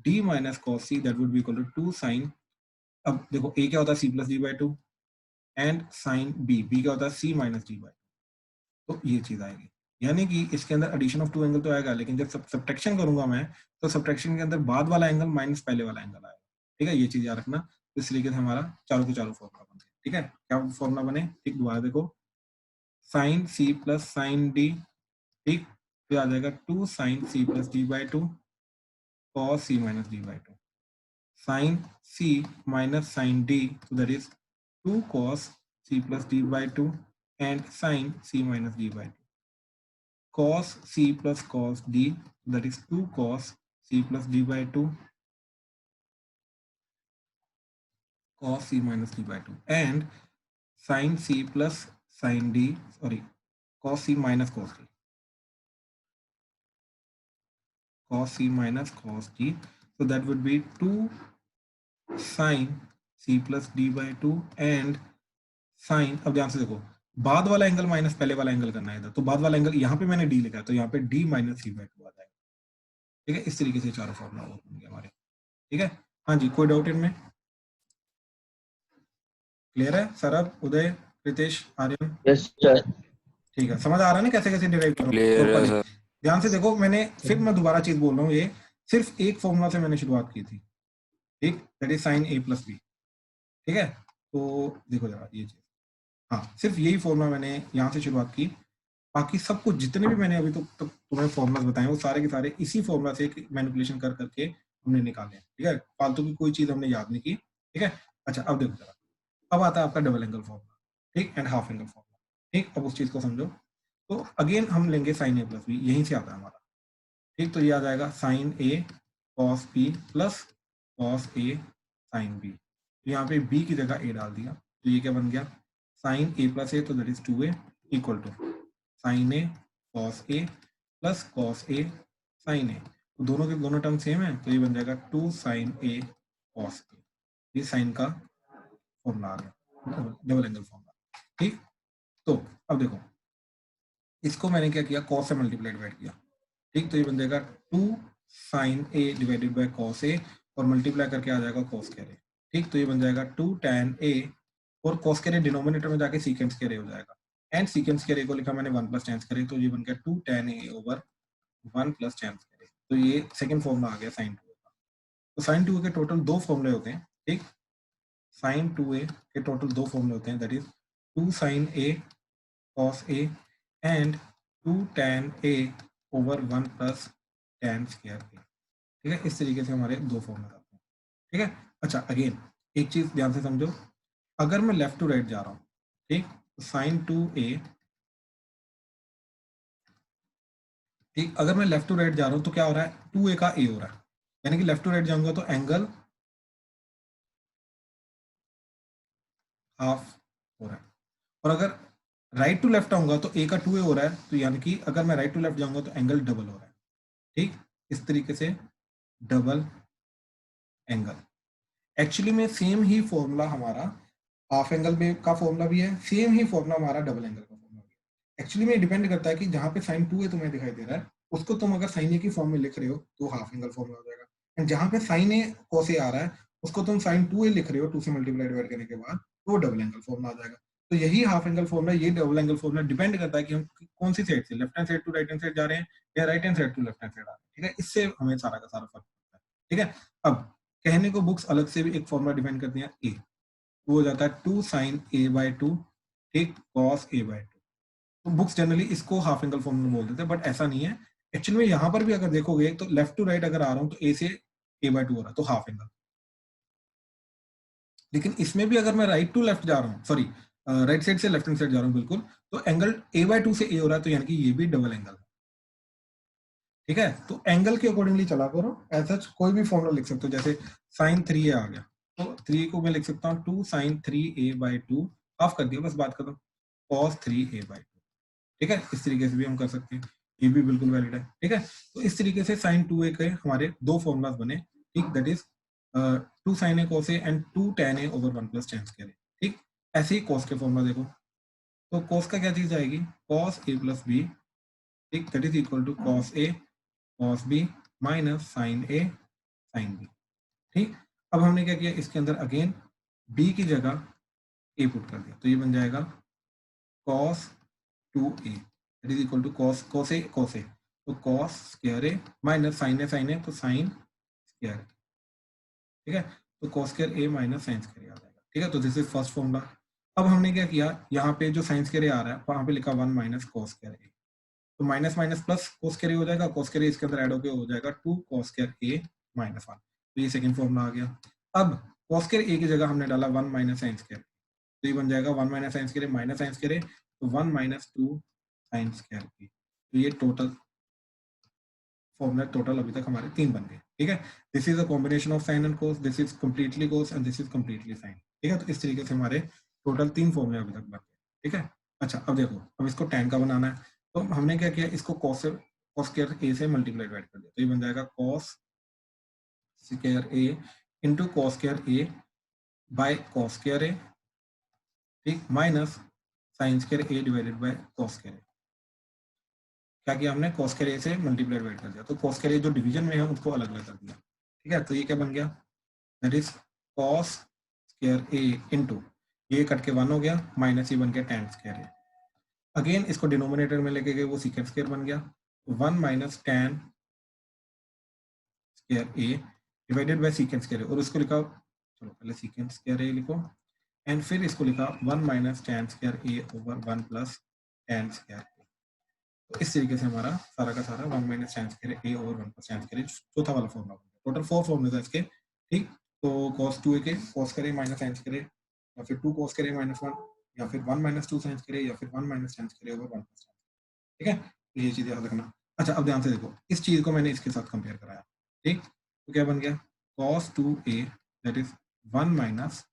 d minus cos c that would be equal to 2 sine, अब देखो a क्या होता है c plus D by two and sine b क्या होता है c माइनस डी बाई, तो ये चीज आएगी। यानी कि इसके अंदर एडिशन ऑफ टू एंगल तो आएगा, लेकिन जब सब्ट्रैक्शन करूंगा मैं, तो सब्ट्रैक्शन के अंदर बाद वाला एंगल माइनस पहले वाला एंगल आएगा। ठीक है, ये चीज याद रखना। तो इस तरीके से हमारा चारों के चारों फॉर्मूला बने। ठीक है, क्या फॉर्मूला बने, ठीक, दोबारा देखो, sine c plus sine d, ठीक, फिर आ जाएगा 2 sine c plus D by two cos c minus D by two, sine c minus sine d, so that is 2 cos c plus d by 2 and sin c minus d by 2, cos c plus cos d, that is 2 cos c plus d by 2 cos c minus d by 2 and sin c plus sin d, sorry, cos c minus cos d, cos c minus cos d, so that would be 2 sin c plus d by 2 and sin, अब ध्यान से देखो, बाद वाला angle minus पहले वाला angle करना है इधर, तो बाद वाला एंगल यहाँ पे मैंने d लिखा है, तो यहाँ पे d minus C by two आ जाएगा। ठीक है, इस तरीके से चारों फॉर्मूला और बन गए हमारे। ठीक है, हाँ जी, कोई डाउट इनमें? क्लियर है सरब, उदय, रितेश, आर्यन? Yes sir. ठीक है, समझ आ रहा है ना कैसे कैसे डिराइव करो क्लियर है प्रॉपर्ली? सर। ध्यान से देखो, मैंने फिर मैं दोबारा चीज बोल रहा हूँ, ये सिर्फ एक फॉर्मूला से मैंने शुरुआत की थी, ठीक, that is sine a plus B. ठीक है, तो देखो जरा ये चीज, हाँ, सिर्फ यही फॉर्मूला मैंने यहाँ से शुरुआत की, बाकी सब कुछ जितने भी मैंने अभी तो तुम्हें फॉर्मुलास बताए वो सारे के सारे इसी फॉर्मूला से मैनिपुलेशन कर करके हमने निकाले। ठीक है, फालतू की कोई चीज हमने याद नहीं की। ठीक है, अच्छा अब देखो जरा, अब आता है आपका डबल एंगल फॉर्मूला, ठीक, एंड हाफ एंगल फॉर्मूला। ठीक, अब उस चीज को समझो, तो अगेन हम लेंगे साइन ए प्लस बी, यहीं से आता है हमारा। ठीक, तो ये आ जाएगा sine A cos B plus cos A sine B, तो यहाँ पे बी की जगह ए डाल दिया, तो ये क्या बन गया, साइन ए प्लस ए, तो that is 2a equal to sine A cos A plus cos A sine A, तो दोनों के दोनों टर्म सेम है, तो ये बन जाएगा 2 साइन ए कॉस ए, ये साइन का फॉर्मूला आ गया, डबल एंगल फॉर्मूला। ठीक, तो अब देखो, इसको मैंने क्या किया, कॉस से मल्टीप्लाई डिवाइड किया। ठीक, तो ये बन जाएगा 2 sine A divided by cos A, और मल्टीप्लाई करके आ जाएगा कॉस के रे। ठीक, तो ये बन जाएगा 2 tan ए, और कॉस के रे डिनोमिनेटर में जाके सीकेंस के रे हो जाएगा, एंड सीकेंस के रे को लिखा मैंने 1 प्लस टेंस के रे, तो ये बन गया 2 tan ए ओवर 1 प्लस टेंस के रे, तो ये सेकंड फॉर्मूला आ गया साइन 2 का। तो साइन 2 के टोटल दो फॉर्मूले होते हैं। ठीक, साइन 2a के टोटल दो फॉर्मूले होते हैं, that is 2 sine A cos A and 2 tan a over 1 plus tan square a। ठीक है, इस तरीके से हमारे दो फॉर्मूला आते हैं। ठीक है, अच्छा अगेन एक चीज ध्यान से समझो, अगर मैं लेफ्ट टू राइट जा रहा हूँ, ठीक, तो साइन 2a, ठीक, अगर मैं लेफ्ट टू राइट जा रहा हूँ तो क्या हो रहा है, 2a का a हो रहा है, यानी कि लेफ्ट टू राइट जाऊंगा तो एंगल हाफ हो रहा है, और अगर राइट टू लेफ्ट आऊंगा तो a का 2a हो रहा है, तो यानी कि अगर मैं राइट टू लेफ्ट जाऊंगा तो एंगल डबल हो रहा है। ठीक, इस तरीके से डबल एंगल, एक्चुअली में सेम ही फॉर्मूला हमारा हाफ एंगल में का फॉर्मूला भी है, सेम ही फॉर्मूला हमारा डबल एंगल का फॉर्मूला भी है। एक्चुअली में डिपेंड करता है कि जहाँ पे साइन 2a तुम्हें दिखाई दे रहा है, उसको तुम अगर साइन a की फॉर्म में लिख रहे हो तो हाफ एंगल फॉर्मूला हो जाएगा, एंड जहाँ पे साइन a cos a आ रहा है उसको तुम साइन 2a लिख रहे हो, 2 से मल्टीप्लाई डिवाइड करने के बाद, तो डबल एंगल फॉर्मूला आ जाएगा। तो यही हाफ एंगल फॉर्मूला, ये डबल एंगल फॉर्मूला डिपेंड करता है कि हम कौन सी साइड से, left hand side to right hand side जा रहे हैं या right hand side to left hand side आ रहे हैं। ठीक है, इससे हमें सारा का सारा फर्क पड़ता है। ठीक है, अब कहने को बुक्स अलग से भी एक फॉर्मूला डिफाइन करती हैं, ए, वो हो जाता है 2 साइन a बाई 2, ठीक, कॉस a बाई 2। तो बुक्स जनरली इसको हाफ एंगल फॉर्मूला बोल देते हैं, बट ऐसा नहीं है। एक्चुअली में यहाँ पर भी अगर देखोगे तो लेफ्ट टू राइट अगर आ रहा हूँ तो a से a बाई 2 हो रहा है, तो हाफ एंगल। लेकिन इसमें भी अगर मैं राइट टू लेफ्ट जा रहा हूँ, सॉरी राइट साइड से लेफ्ट हैंड साइड जा रहा हूँ बिल्कुल, तो एंगल a बाई 2 से a हो रहा है, तो यानी कि ये भी डबल एंगल है। ठीक है, तो एंगल के अकॉर्डिंगली चला करो, ऐसा कोई भी फॉर्मूला लिख सकते हो, जैसे साइन 3a आ गया, तो 3 को मैं लिख सकता हूँ 2 साइन 3a बाई 2, हाफ कर दिया, बस बात खत्म, कॉस 3a बाई 2। ठीक है, इस तरीके से भी हम कर सकते हैं, ये भी बिल्कुल वैलिड है। ठीक है, तो इस तरीके से साइन 2a के हमारे दो फॉर्मुलाज बने, ठीक, that is 2 sine a cos a and 2 tan a over 1 plus tan square a। ठीक, ऐसे ही cos के फॉर्मुला देखो, तो cos का क्या चीज आएगी, cos a प्लस b, ठीक, that is equal to cos a cos b minus sine a sine b। ठीक, अब हमने क्या किया, इसके अंदर अगेन b की जगह a पुट कर दिया, तो ये बन जाएगा cos 2a that is equal to cos a cos a, तो cos square a minus sine a तो साइन स्क्वायर a। ठीक है, तो cos square a minus sine square a आ जाएगा। ठीक है, तो दिस इज फर्स्ट फॉर्मूला। अब हमने क्या किया, यहाँ पे जो साइन स्क्वायर a आ रहा है वहां पे लिखा 1 माइनस cos स्क्वायर a, तो minus minus plus cos square a हो जाएगा, cos स्क्वायर a इसके अंदर ऐड होकर हो जाएगा 2 cos स्क्वायर a माइनस 1, तो ये सेकंड फॉर्मूला आ गया। अब cos स्क्वायर a की जगह हमने डाला 1 माइनस साइन स्क्वायर, तो ये बन जाएगा 1 minus sine square minus sine square, तो 1 माइनस 2 साइन स्क्वायर की। तो ये टोटल फॉर्मूला टोटल अभी तक हमारे 3 बन गए। ठीक है, this is a combination of sine and cos, this is completely cos and this is completely sine. ठीक है, तो इस तरीके से हमारे टोटल 3 फॉर्मूले अभी तक बन गए। ठीक है, अच्छा अब देखो, अब इसको tan का बनाना है, तो हमने क्या किया, इसको cos स्क्वायर a से मल्टीप्लाई डिवाइड कर दिया, तो ये बन जाएगा cos square a into cos square a by cos square a, ठीक, minus sine square a divided by cos square a। क्या किया हमने, cos स्क्वायर a से मल्टीप्लाई डिवाइड कर दिया, तो cos स्क्वायर a जो डिवीजन में है उसको अलग अलग कर दिया। ठीक है, तो ये क्या बन गया, that is cos square a into ये कट के 1 हो गया, माइनस ये बन गया tan स्क्वायर a। अगेन इसको डिनोमिनेटर में लेके गए, वो सीकेंट स्क्वायर बन गया, 1 minus tan square a divided bye secant square a, और उसको लिखा, चलो पहले सीकेंट स्क्वायर a लिखो, एंड फिर इसको लिखा 1 minus tan square a over 1 plus tan square a। तो इस तरीके से हमारा सारा का सारा 1 minus tan square a over 1 plus tan square a चौथा वाला फॉर्मूला बन गया। टोटल 4 फॉर्मूले है इसके। ठीक, तो cos 2a के cos square a minus sin square a, या फिर 2 cos स्क्वायर a माइनस 1, या फिर 1 माइनस 2 sin स्क्वायर a, या फिर 1 minus tan square a over 1 plus. ठीक है, तो ये चीज याद रखना। अच्छा अब ध्यान से देखो, इस चीज को मैंने इसके साथ कंपेयर कराया। ठीक, तो क्या बन गया, cos 2a that is 1 minus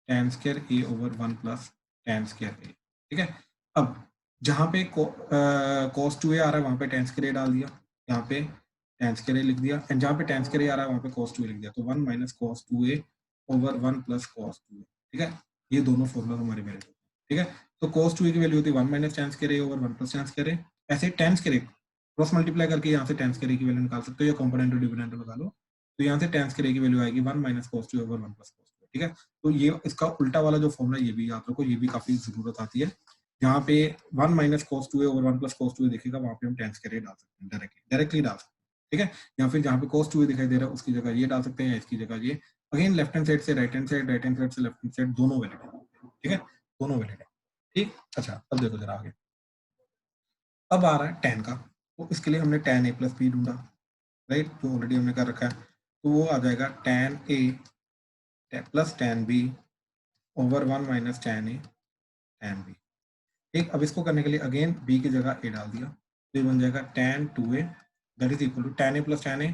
tan square a over 1 plus tan square a। ठीक है, अब जहाँ पे cos 2a आ रहा है वहां पे tan स्क्वायर a डाल दिया, यहाँ पे tan स्क्वायर a लिख दिया, एंड जहाँ पे tan स्क्वायर a आ रहा है वहां पे cos 2a लिख दिया, तो 1 minus cos 2a over 1 plus cos 2a। ठीक है, ये दोनों फॉर्मूला हमारे वैलिड होते हैं। ठीक है, तो cos 2a की वैल्यू होती है 1 minus tan square a over 1 plus tan square a। ऐसे tan square a cross multiply करके यहाँ से tan स्क्वायर a की वैल्यू निकाल सकते हो, या कॉम्पोनेंट और डिविडेंड लगा लो, तो यहाँ से tan स्क्वायर a की वैल्यू आएगी 1 minus cos 2 over 1 plus cos 2। ठीक है, तो ये इसका उल्टा वाला जो फॉर्मूला ये भी याद रखो, ये भी काफी जरूरत आती है। जहाँ पे 1 minus cos 2a over 1 plus cos 2a दिखेगा वहां पे हम tan स्क्वायर a डाल सकते हैं, डायरेक्टली डाल सकते हैं। ठीक है, या फिर जहाँ पे cos 2a दिखाई दे रहा है उसकी जगह ये डाल सकते हैं, या इसकी जगह ये। अगेन लेफ्ट हैंड साइड से right hand side, right hand side से लेफ्ट हैंड साइड, दोनों वैलिड है। ठीक है, दोनों वैलिड है। ठीक, अच्छा अब देखो जरा आगे, अब आ रहा है tan का, तो इसके लिए हमने tan a प्लस बी ढूंढा, राइट, जो ऑलरेडी हमने कर रखा है, तो वो आ जाएगा tan a plus tan b over 1 minus tan a tan b। ठीक, अब इसको करने के लिए अगेन b की जगह a डाल दिया, तो ये बन जाएगा tan 2a that is equal to tan a plus tan a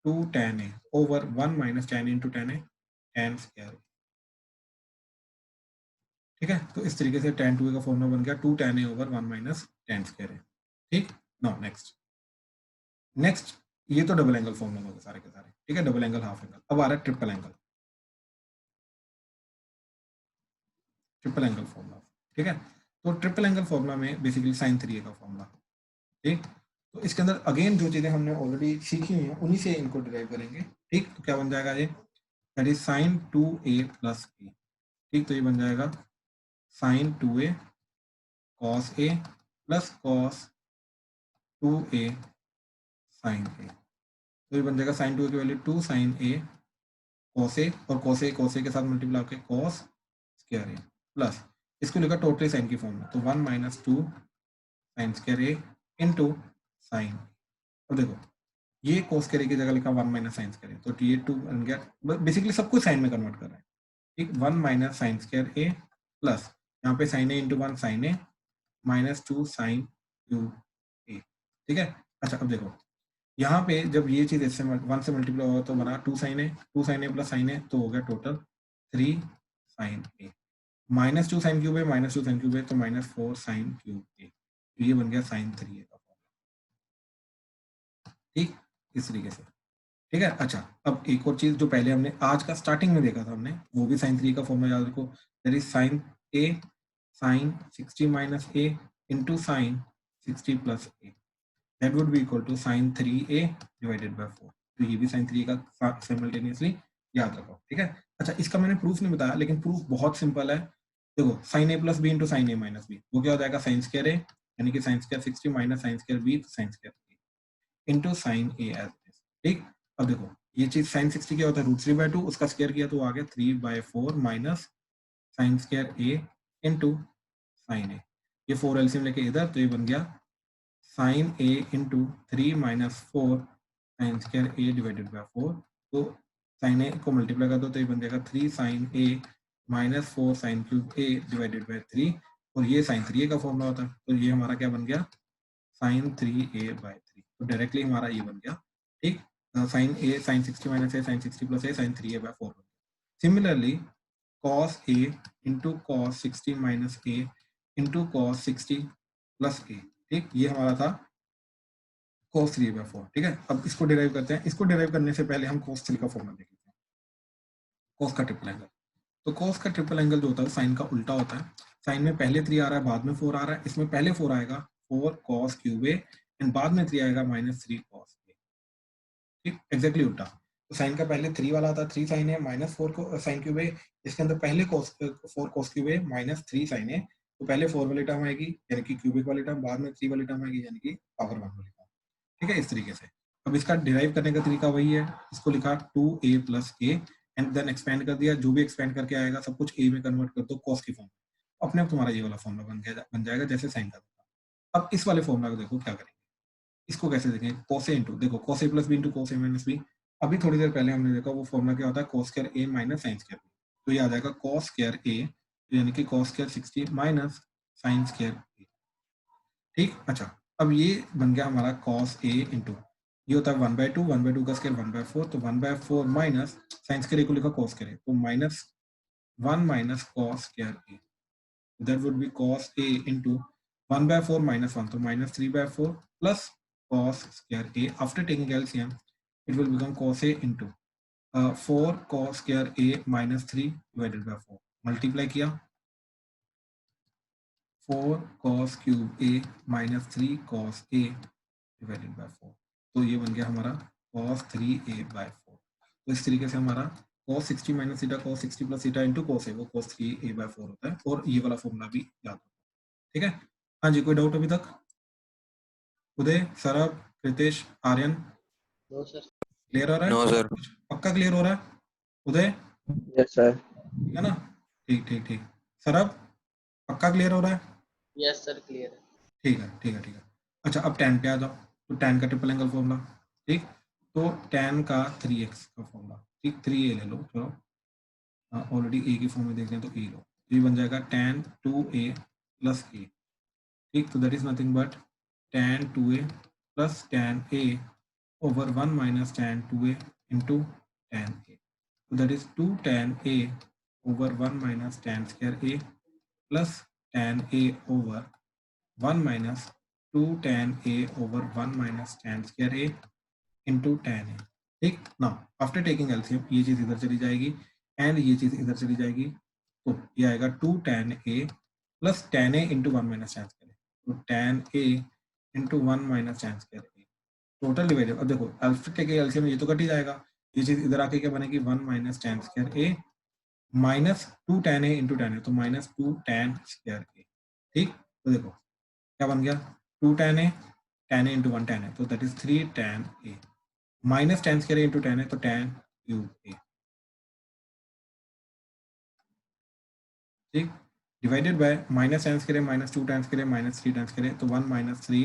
2 tan a over 1 minus tan a into tan a tan square. ठीक है, तो इस तरीके से tan 2a का फॉर्मूला बन गया 2 tan a over 1 minus tan square है। ठीक, नाउ नेक्स्ट ये तो डबल एंगल फॉर्मूला हो गए सारे के सारे। ठीक है, डबल एंगल हाफ एंगल। अब आ रहा है ट्रिपल एंगल फॉर्मूला। ठीक है, तो ट्रिपल एंगल फॉर्मूला में बेसिकली sin 3a का फॉर्मूला। ठीक, तो इसके अंदर अगेन जो चीजें हमने ऑलरेडी सीखी हुई हैं उन्हीं से इनको डिराइव करेंगे। ठीक, तो क्या बन जाएगा ये, that is sin 2a plus a। ठीक, तो ये बन जाएगा sin 2a cos a plus cos 2a sin a। तो ये बन जाएगा sin 2a की value 2 sin a cos a और cos a के साथ मल्टीप्लाई होकर cos स्क्वायर a प्लस इसको लिखा टोटली साइन की फॉर्म में, तो 1 minus 2 sine square a into sign. अब देखो ये cos स्क्वायर a की जगह लिखा 1 माइनस साइन स्क्वायर a, तो ये 2 बन गया। बेसिकली सब कुछ साइन में कन्वर्ट कर रहा है। ठीक, 1 minus sine square a plus यहाँ पे sine a into 1 sine a minus 2 sine cube a। ठीक है, अच्छा अब देखो यहाँ पे जब ये चीज इससे 1 से मल्टीप्लाई होगा तो बना 2 sine a plus sine a, तो हो गया total 3 sine a minus 2 sine cube a minus 2 sine cube a, तो माइनस 4 साइन क्यूब a। तो ये बन गया sin 3a का फॉर्मूला। ठीक, इस तरीके से। ठीक है, अच्छा अब एक और चीज जो पहले हमने आज का स्टार्टिंग में देखा था हमने, वो भी sin 3 का फॉर्मूला याद रखो, that is sin a sin 60 minus a into sin 60 plus a, that would be equal to sin 3a divided by 4। तो ये भी sin 3 का साइमल्टेनियसली याद रखो। ठीक है, अच्छा इसका मैंने प्रूफ नहीं बताया, लेकिन प्रूफ बहुत सिंपल है। देखो sin a plus B into sine A minus B, वो क्या हो जाएगा sin स्क्वायर a, यानी कि sin square 60 minus sin square b, तो sin square a into sine A as it is. ठीक, अब देखो ये चीज sin 60 क्या होता है, रूट 3/2, उसका स्क्वायर किया तो आ गया 3/4 minus sine square a into sine A. ये 4 एलसीएम लेके इधर, तो ये बन गया sine a into 3 minus 4 sine square a divided by 4। तो साइन a को मल्टीप्लाई कर दो तो ये बन जाएगा 3 sine a minus 4 sine cube a divided by 3, और ये sin 3a का फॉर्मूला होता है, तो ये हमारा क्या बन गया sin 3a/3। तो डायरेक्टली हमारा ये बन गया। ठीक, sin a sin 60 minus a sin 60 plus a sin 3a/4। Similarly cos a into cos 60 minus a into cos 60 plus a। ठीक, ये हमारा था cos 3/4। ठीक है, अब इसको डिराइव करते हैं। इसको डिराइव करने से पहले हम cos 3 का फॉर्मूला देख लेते हैं, cos का ट्रिपल एंगल। तो cos का ट्रिपल एंगल जो होता है साइन का उल्टा होता है। साइन में पहले 3 आ रहा है, बाद में 4 आ रहा है, इसमें पहले 4 आएगा 4 cos क्यूब a एंड बाद में 3 आएगा माइनस 3 cos a। ठीक, एग्जैक्टली उल्टा। तो साइन का पहले 3 वाला आता है 3 साइन है माइनस 4 को साइन क्यूब a, इसके अंदर पहले cos 4 cos cube a minus 3 sine है, तो पहले 4 वाली टर्म आएगी यानी कि क्यूबिक वाली टर्म, बाद में 3 वाली टर्म आएगी यानी कि पावर 1 वाली टर्म। ठीक है, इस तरीके से। अब इसका डिराइव करने का तरीका वही है, इसको लिखा 2a plus a and then expand कर दिया, जो भी एक्सपेंड करके आएगा सब कुछ a में कन्वर्ट कर दो कॉस की फॉर्म, अपने आप तुम्हारा ये वाला फॉर्मूला बन जाएगा जैसे साइन का था। अब इस वाले फॉर्मूला को देखो क्या करेंगे, इसको कैसे देखें, cos a इंटू, देखो cos a plus B into cos a minus B. अभी थोड़ी देर पहले हमने देखा वो फॉर्मूला क्या होता है, cos square a minus sine square b। तो ये आ जाएगा cos स्क्वायर a यानी कि cos square 60 minus sine square a। ठीक, अच्छा अब ये बन गया हमारा cos a इंटू, ये होता है 1/2, 1/2 का स्क्वायर 1/4, तो 1/4 माइनस साइन स्क्वायर a को लिखा cos स्क्वायर a, तो minus 1 minus cos square a, that would be cos a into 1/4 minus 1, so minus 3/4 plus cos square a. After taking LCM, it will become cos a into 4 cos square a minus 3 divided by 4. Multiply किया 4 cos cube a minus 3 cos a divided by 4. तो ये बन गया हमारा cos 3a/4। तो इस तरीके से हमारा cos 60 minus theta cos 60 plus theta into cos a, वो cos 3a/4 होता है, और ये वाला फॉर्मूला भी याद रखो। ठीक है, हाँ जी, कोई डाउट अभी तक? Uday, Saurabh, Pritesh, Aryan, no sir. Clear हो रहा है? No sir. पक्का क्लियर हो रहा है उदय? Yes sir. ठीक है ना, ठीक ठीक ठीक। सौरभ, पक्का क्लियर हो रहा है? यस सर, क्लियर है। ठीक है ठीक है ठीक है। अच्छा अब tan पे आ जाओ, तो tan का ट्रिपल एंगल फॉर्मूला, ठीक, तो tan का 3x का फॉर्मूला, ठीक, 3a ले लो, चलो ऑलरेडी a की फॉर्म में देख रहे हैं तो a लो, तो ये बन जाएगा tan 2a प्लस a, ठीक, तो that is nothing but tan 2a plus tan a over 1 minus tan 2a into tan a, so that is 2 tan a over 1 minus tan square a plus tan a over 1 minus 2 tan a over 1 minus tan square a into tan a, ठीक ना। After taking LCM ये चीज इधर चली जाएगी and ये चीज इधर चली जाएगी, तो ये आएगा 2 tan a plus tan a into 1 minus tan square a, तो tan a into 1 minus tan square a total divided, अब देखो आफ्टर टेकिंग एलसीएम ये तो कट ही जाएगा, ये चीज इधर आके क्या बनेगी 1 minus tan square a minus 2 tan a into tan a, तो माइनस 2 tan square a, ठीक, तो देखो क्या बन गया 2 tan a into 1 tan a, तो that is 3 tan a minus tan square a into tan a, तो tan cube a, ठीक, divided bye minus tan square a minus 2 tan square a minus 3 tan square a, तो 1 minus 3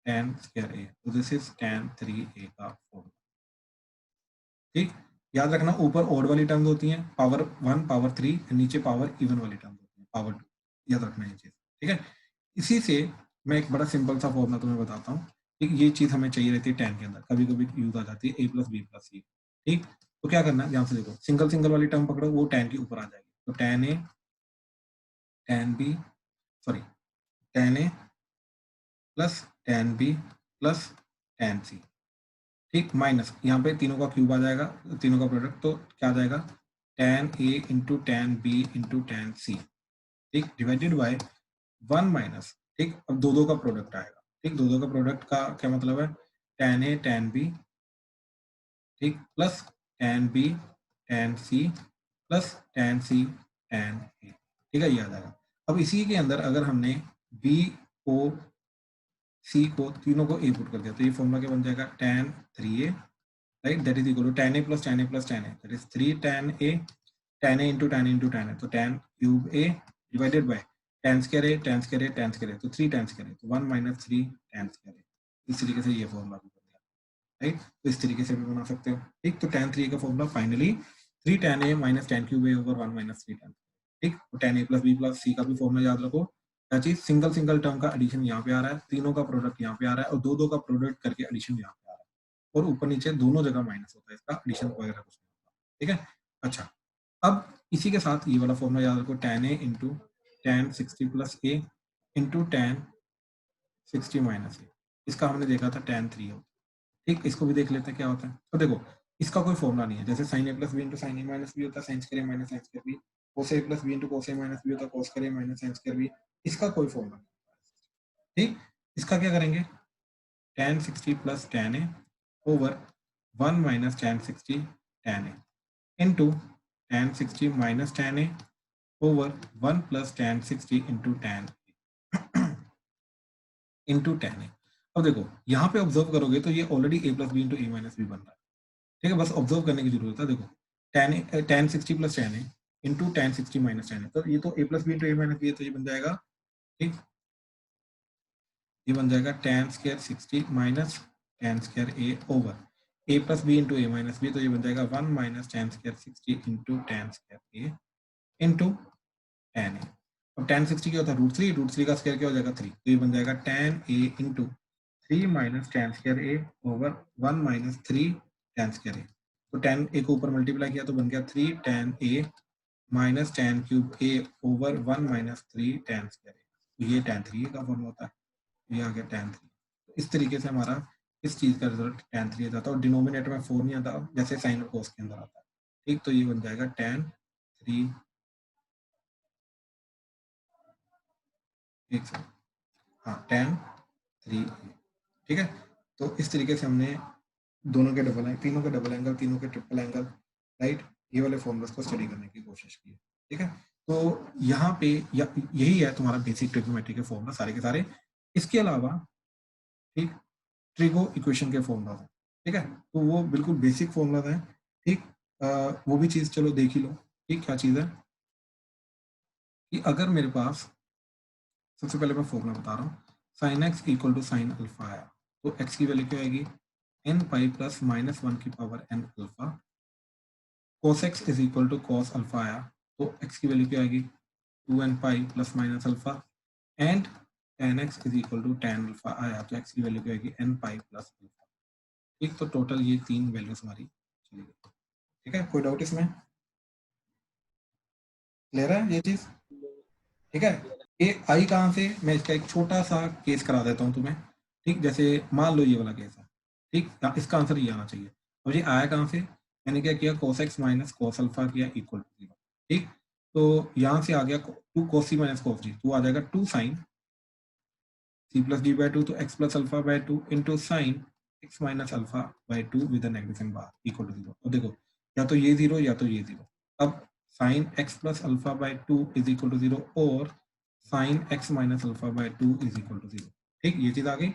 tan square a, तो this is tan 3a का formula, ठीक। याद रखना ऊपर odd वाली टर्म्स होती हैं पावर 1 पावर 3, नीचे पावर इवन वाली टर्म्स होती हैं पावर 2, याद रखना ये चीज, ठीक है। इसी से मैं एक बड़ा सिंपल सा फॉर्मूला तुम्हें बताता हूँ, ठीक, ये चीज हमें चाहिए रहती है tan के अंदर, कभी कभी यूज आ जाती है a प्लस बी प्लस सी, ठीक, तो क्या करना है ध्यान से देखो, सिंगल सिंगल वाली टर्म पकड़ो वो tan के ऊपर आ जाएगी, तो tan a tan b sorry tan a plus tan b plus tan c, ठीक, माइनस यहाँ पे तीनों का क्यूब आ जाएगा, तीनों का प्रोडक्ट, तो क्या आ जाएगा tan a into tan b into tan c, ठीक, डिवाइडेड बाय 1 माइनस, ठीक, अब दो दो का प्रोडक्ट आएगा, ठीक, दो दो का प्रोडक्ट का क्या मतलब है tan a tan b, ठीक, plus tan b tan c plus tan c tan a, ठीक है, ये आ जाएगा। अब इसी के अंदर अगर हमने b को c को तीनों को a पुट कर दिया तो ये फॉर्मूला क्या बन जाएगा tan 3a, right, that is equal to tan a plus tan a plus tan a, that is 3 tan a into tan into tan a, तो tan cube a divided by tan square a tan square a tan square a, तो 3 tan square a, तो 1 minus 3 tan square a, इस तरीके से ये formula भी बन गया, राइट, तो इस तरीके से भी बना सकते हो, ठीक, तो tan 3 का formula finally 3 tan a minus tan cube a over 1 minus 3 tan, ठीक, तो tan a plus b plus c का भी फॉर्मूला याद रखो, क्या चीज सिंगल सिंगल टर्म का एडिशन यहाँ पे आ रहा है, तीनों का प्रोडक्ट यहाँ पे आ रहा है और दो दो का प्रोडक्ट करके एडिशन यहाँ पे आ रहा है, और ऊपर नीचे दोनों जगह माइनस होता है, इसका एडिशन वगैरह कुछ नहीं होता, ठीक है। अच्छा अब इसी के साथ ये वाला फॉर्मूला याद रखो tan a into tan 60 plus a into tan 60 minus a, इसका हमने देखा था tan 3 होता है, ठीक, इसको भी देख लेते हैं क्या होता है, तो देखो इसका कोई फॉर्मूला नहीं है, जैसे sin a plus b into sin a minus b होता है sin square a minus sin square b, cos a plus b into cos a minus b होता है cos square a minus sin square b, इसका कोई formula नहीं, ठीक, इसका क्या करेंगे tan 60 plus tan a over 1 minus tan 60 tan a into tan 60 minus tan a over 1 plus tan 60 into tan into tan a। अब देखो यहाँ पे ऑब्जर्व करोगे तो ये already a plus B into A minus B बन रहा है, ठीक है, बस ऑब्जर्व करने की जरूरत है, देखो tan 60 plus tan a into tan 60 minus tan a, तो ये तो a plus B into A minus B है, तो ये बन जाएगा, ठीक, ये बन जाएगा tan square 60 minus tan square a over a plus B into A minus B, तो ये बन जाएगा 1 minus tan square 60 into tan square a into tan a, अब tan 60 क्या होता है रूट थ्री का स्क्वायर क्या हो जाएगा 3, तो ये बन जाएगा tan a into 3 minus tan square a over 1 minus 3 tan square a, तो tan a को ऊपर मल्टीप्लाई किया तो बन गया 3 tan a minus tan cube a over 1 minus 3 tan square a, तो ये tan 3 का फॉर्मूला होता है, ये आ गया tan 3, तो इस तरीके से हमारा इस चीज का रिजल्ट tan 3 जाता है, और डिनोमिनेटर में 4 नहीं आता जैसे साइन और कोस के अंदर आता है, ठीक, तो ये बन जाएगा tan 3, एक सेकंड, हाँ tan 3a, ठीक है, तो इस तरीके से हमने दोनों के डबल तीनों के डबल एंगल तीनों के ट्रिपल एंगल, राइट, ये वाले फॉर्मूलास को स्टडी करने की कोशिश की, ठीक है, तो यहाँ पे यही है तुम्हारा बेसिक ट्रिग्नोमेट्री के फॉर्मूला सारे के सारे, इसके अलावा ठीक ट्रिगो इक्वेशन के फॉर्मूला है, ठीक है, तो वो बिल्कुल बेसिक फॉर्मूला है, ठीक, वो भी चीज चलो देख ही लो, ठीक, क्या चीज है कि अगर मेरे पास सबसे पहले मैं फॉर्मूला बता रहा हूँ, sine X equal to sine alpha आया, तो एक्स की वैल्यू क्या आएगी, एन पाई प्लस माइनस 1 की power N alpha. Cos X is equal to cos alpha आया, तो एक्स की वैल्यू क्या आएगी, 2n pi plus minus alpha. And tan x is equal to tan alpha आया, तो x की वैल्यू क्या आएगी, n पाई प्लस अल्फा। ठीक, तो टोटल ये 3 वैल्यूज हमारी चली गई। ठीक है, कोई डाउट इसमें, क्लियर है ये चीज? ठीक है, ये आई कहाँ से, मैं इसका एक छोटा सा केस करा देता हूँ तुम्हें। ठीक, जैसे मान लो ये वाला केस है, ठीक, इसका आंसर ये आना चाहिए। और ये आया कहाँ से, मैंने क्या किया, cos x minus cos alpha किया इक्वल टू 0। ठीक, तो यहाँ से आ गया 2 cos c minus cos d, तो आ जाएगा 2 sin c plus d by 2, तो x plus alpha by 2 into sine x minus alpha by 2 with an negative sign बार इक्वल टू 0। और देखो, या तो ये 0 या तो ये 0। अब sine x plus alpha by 2 is equal to 0 और sine x minus alpha by 2 is equal to 0। ठीक, ये चीज आ गई।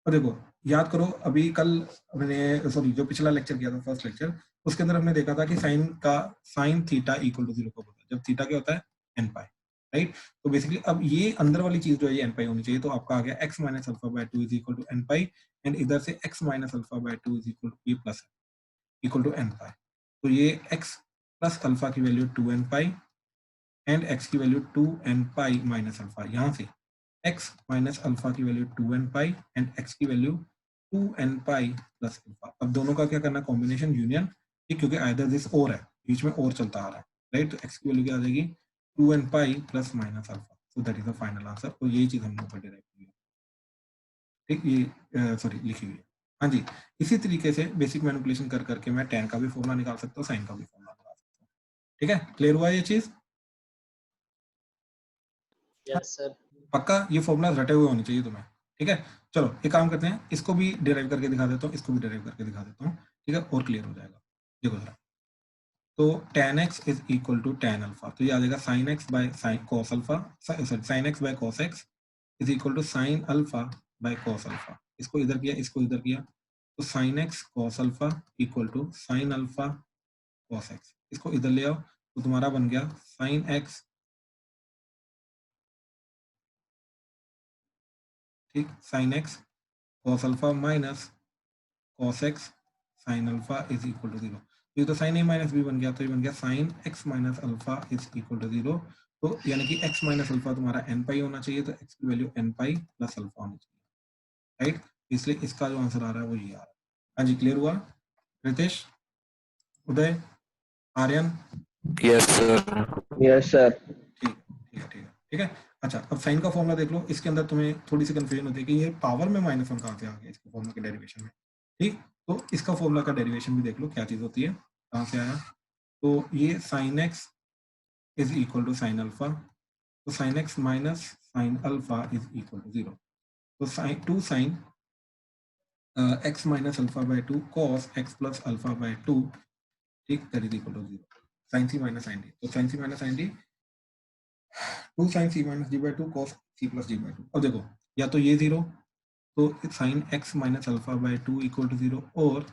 और देखो, याद करो, अभी कल मैंने, सॉरी, जो पिछला लेक्चर किया था, फर्स्ट लेक्चर, उसके अंदर हमने देखा था कि साइन थीटा इक्वल टू 0 कब होता है, जब थीटा क्या होता है, एन पाई, राइट। तो बेसिकली अब ये अंदर वाली चीज जो है ये एन पाई होनी चाहिए, तो आपका आ गया x minus alpha by 2 is equal to N pi, and इधर से x minus alpha by 2 is equal to, ये plus equal to N pi, तो ये x प्लस अल्फा की value 2 N pi and x की value 2 N pi minus alpha. यहाँ से x minus alpha की value 2 N pi and x की value 2 N pi plus alpha. अब दोनों का क्या करना, कॉम्बिनेशन, यूनियन। ठीक, क्योंकि आइदर दिस और है, बीच में और चलता आ रहा है, राइट। तो x की वैल्यू क्या आ जाएगी, 2 N pi plus minus alpha, so that is the final answer. और यही चीज हमने ऊपर डिराइव की है। ठीक, ये सॉरी लिखी हुई है। हाँ जी, इसी तरीके से बेसिक मैनिपुलेशन कर करके मैं tan का भी फॉर्मूला निकाल सकता हूँ, साइन का भी फॉर्मूला निकाल सकता हूँ। ठीक है, क्लियर हुआ ये चीज? Yes sir. पक्का ये फॉर्मूला रटे हुए होने चाहिए तुम्हें। ठीक है, चलो एक काम करते हैं, इसको भी डिराइव करके दिखा देता हूँ, इसको भी डिराइव करके दिखा देता हूँ। ठीक है, और क्लियर हो जाएगा। देखो जरा, तो tan x is equal to tan alpha, तो ये आ जाएगा sin x by sin cos alpha, sorry sin x by cos x is equal to sin alpha by cos alpha. इसको इधर किया, इसको इधर किया, तो sin x cos alpha equal to sin alpha cos x। इसको इधर ले आओ, तो तुम्हारा बन गया sin x, ठीक, sin x cos alpha minus cos x sin alpha is equal to 0। ये तो sin a माइनस बी बन गया, तो ये बन गया sin x minus alpha is equal to 0। तो यानी कि x माइनस अल्फा तुम्हारा n पाई होना चाहिए, तो x की वैल्यू n पाई प्लस अल्फा होनी चाहिए, राइट। इसलिए इसका जो आंसर आ रहा है वो ये आ रहा है। हाँ जी, क्लियर हुआ? Ritesh, Uday, Aryan? Yes sir. Yes sir. ठीक ठीक है, ठीक है, ठीक है। अच्छा, अब साइन का फॉर्मूला देख लो, इसके अंदर तुम्हें थोड़ी सी कंफ्यूजन होती है कि ये पावर में माइनस 1 कहाँ से आ गया इसके फॉर्मूला के डेरिवेशन में। ठीक, तो इसका फॉर्मूला का डेरिवेशन भी देख लो क्या चीज होती है, कहाँ से आया। तो ये sine x is equal to sine alpha, तो sine X minus sine alpha is equal to 0। तो sine 2 sine X minus alpha by 2 cos X plus alpha by 2, ठीक, that is equal to 0। Sine C minus sine D, तो sine C minus sine D 2 sin c minus D by 2 cos c plus D by 2। अब देखो, या तो ये 0, तो sin x minus alpha by 2 equal to 0, और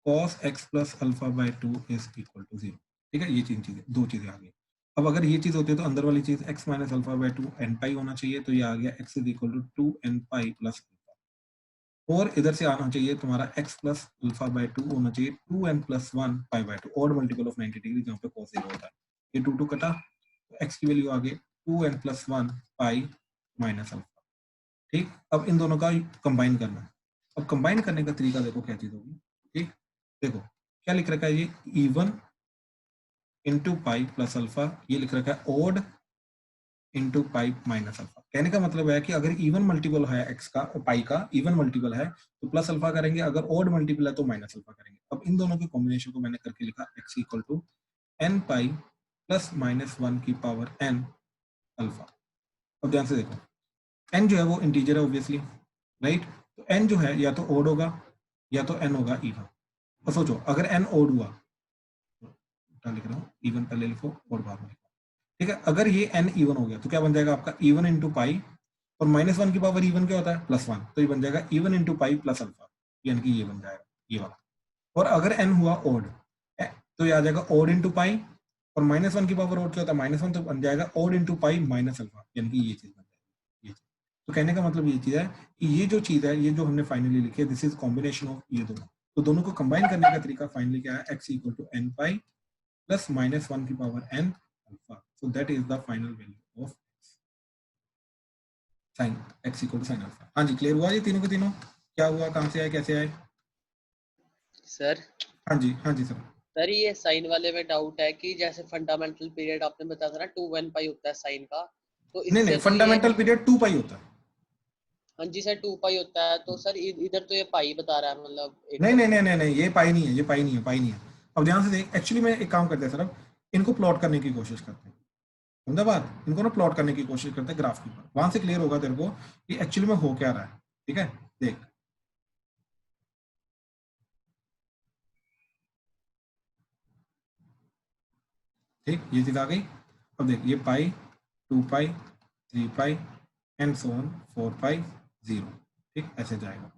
cos x plus alpha by 2 is equal to 0। ठीक है, ये तीन चीजें, दो चीजें आ गई। अब अगर ये चीज होती है तो अंदर वाली चीज x minus alpha by 2 N pi होना चाहिए, तो ये आ गया x is equal to 2 N pi plus alpha. और इधर से आना चाहिए तुम्हारा x प्लस अल्फा बाई 2 होना चाहिए 2 N plus 1 pi by 2, odd multiple of 90 degree, जहाँ पे cos 0 होता है। ये 2 2 कटा, x की वैल्यू आ गई 2n प्लस 1 पाई माइनस अल्फा। ठीक, अब इन दोनों का कंबाइन करना है। अब कंबाइन करने का तरीका देखो क्या चीज होगी। ठीक, देखो क्या लिख रखा है, ये even into pi plus alpha, ये लिख रखा है odd into pi minus alpha. कहने का मतलब है कि अगर इवन मल्टीपल है एक्स का, पाई का इवन मल्टीपल है तो प्लस अल्फा करेंगे, अगर ओड मल्टीपल है तो माइनस अल्फा करेंगे। अब इन दोनों के कॉम्बिनेशन को मैंने करके लिखा X equal to N pi plus minus 1 की पावर एन अल्फा। अब ध्यान से देखो, n जो है वो इंटीजर है ऑब्वियसली, राइट। तो n जो है या तो ओड होगा या तो n होगा इवन। और सोचो अगर n ओड हुआ, लिख रहा हूँ, इवन पहले लिखो और बाद में लिखो। ठीक है, अगर ये n इवन हो गया तो क्या बन जाएगा आपका इवन इंटू पाई, और माइनस 1 की पावर इवन क्या होता है, प्लस 1, तो ये बन जाएगा even into pi plus alpha, यानी कि ये बन जाएगा ये वाला। और अगर n हुआ ओड, तो ये आ जाएगा ओड इंटू पाई, और माइनस 1 की पावर ओड क्या होता है, माइनस 1, तो बन जाएगा odd into pi minus alpha, यानी कि ये चीज बन जाएगी ये चीज। तो कहने का मतलब ये चीज है कि ये जो चीज है, ये जो हमने फाइनली लिखी है, दिस इज कॉम्बिनेशन ऑफ ये दोनों। तो दोनों को कंबाइन करने का तरीका फाइनली क्या है, x equal to N pi plus minus 1 की power n alpha. So that is the final value of sine x equal to sine alpha. हाँ जी, क्लियर हुआ ये तीनों के तीनों? क्या हुआ, कहाँ से आए, कैसे आए? सर हाँ जी, हाँ जी सर। सर ये साइन वाले में डाउट है कि जैसे फंडामेंटल पीरियड आपने बताया था ना 2 1 पाई होता है साइन का, तो नहीं इससे नहीं, तो ये, फंडामेंटल पीरियड 2 पाई होता है। हाँ जी सर 2 पाई होता है, तो सर इधर तो ये पाई बता रहा है, मतलब एक नहीं नहीं क्वेश्चन नहीं में। नहीं नहीं, ये पाई नहीं है, ये पाई नहीं है, पाई नहीं है। अब ध्यान से देख, एक्चुअली मैं एक काम करते हैं सर, अब इनको प्लॉट करने की कोशिश करते हैं। समझा बात? इनको ना प्लॉट करने की कोशिश करते हैं ग्राफ के ऊपर, वहां से क्लियर होगा तेरे को कि एक्चुअली में हो क्या रहा है। ठीक है, देख ठीक, ये चीज आ गई। अब देख, ये पाई, 2 पाई, 3 पाई एंड सो ऑन 4 पाई 0। ठीक, ऐसे जाएगा।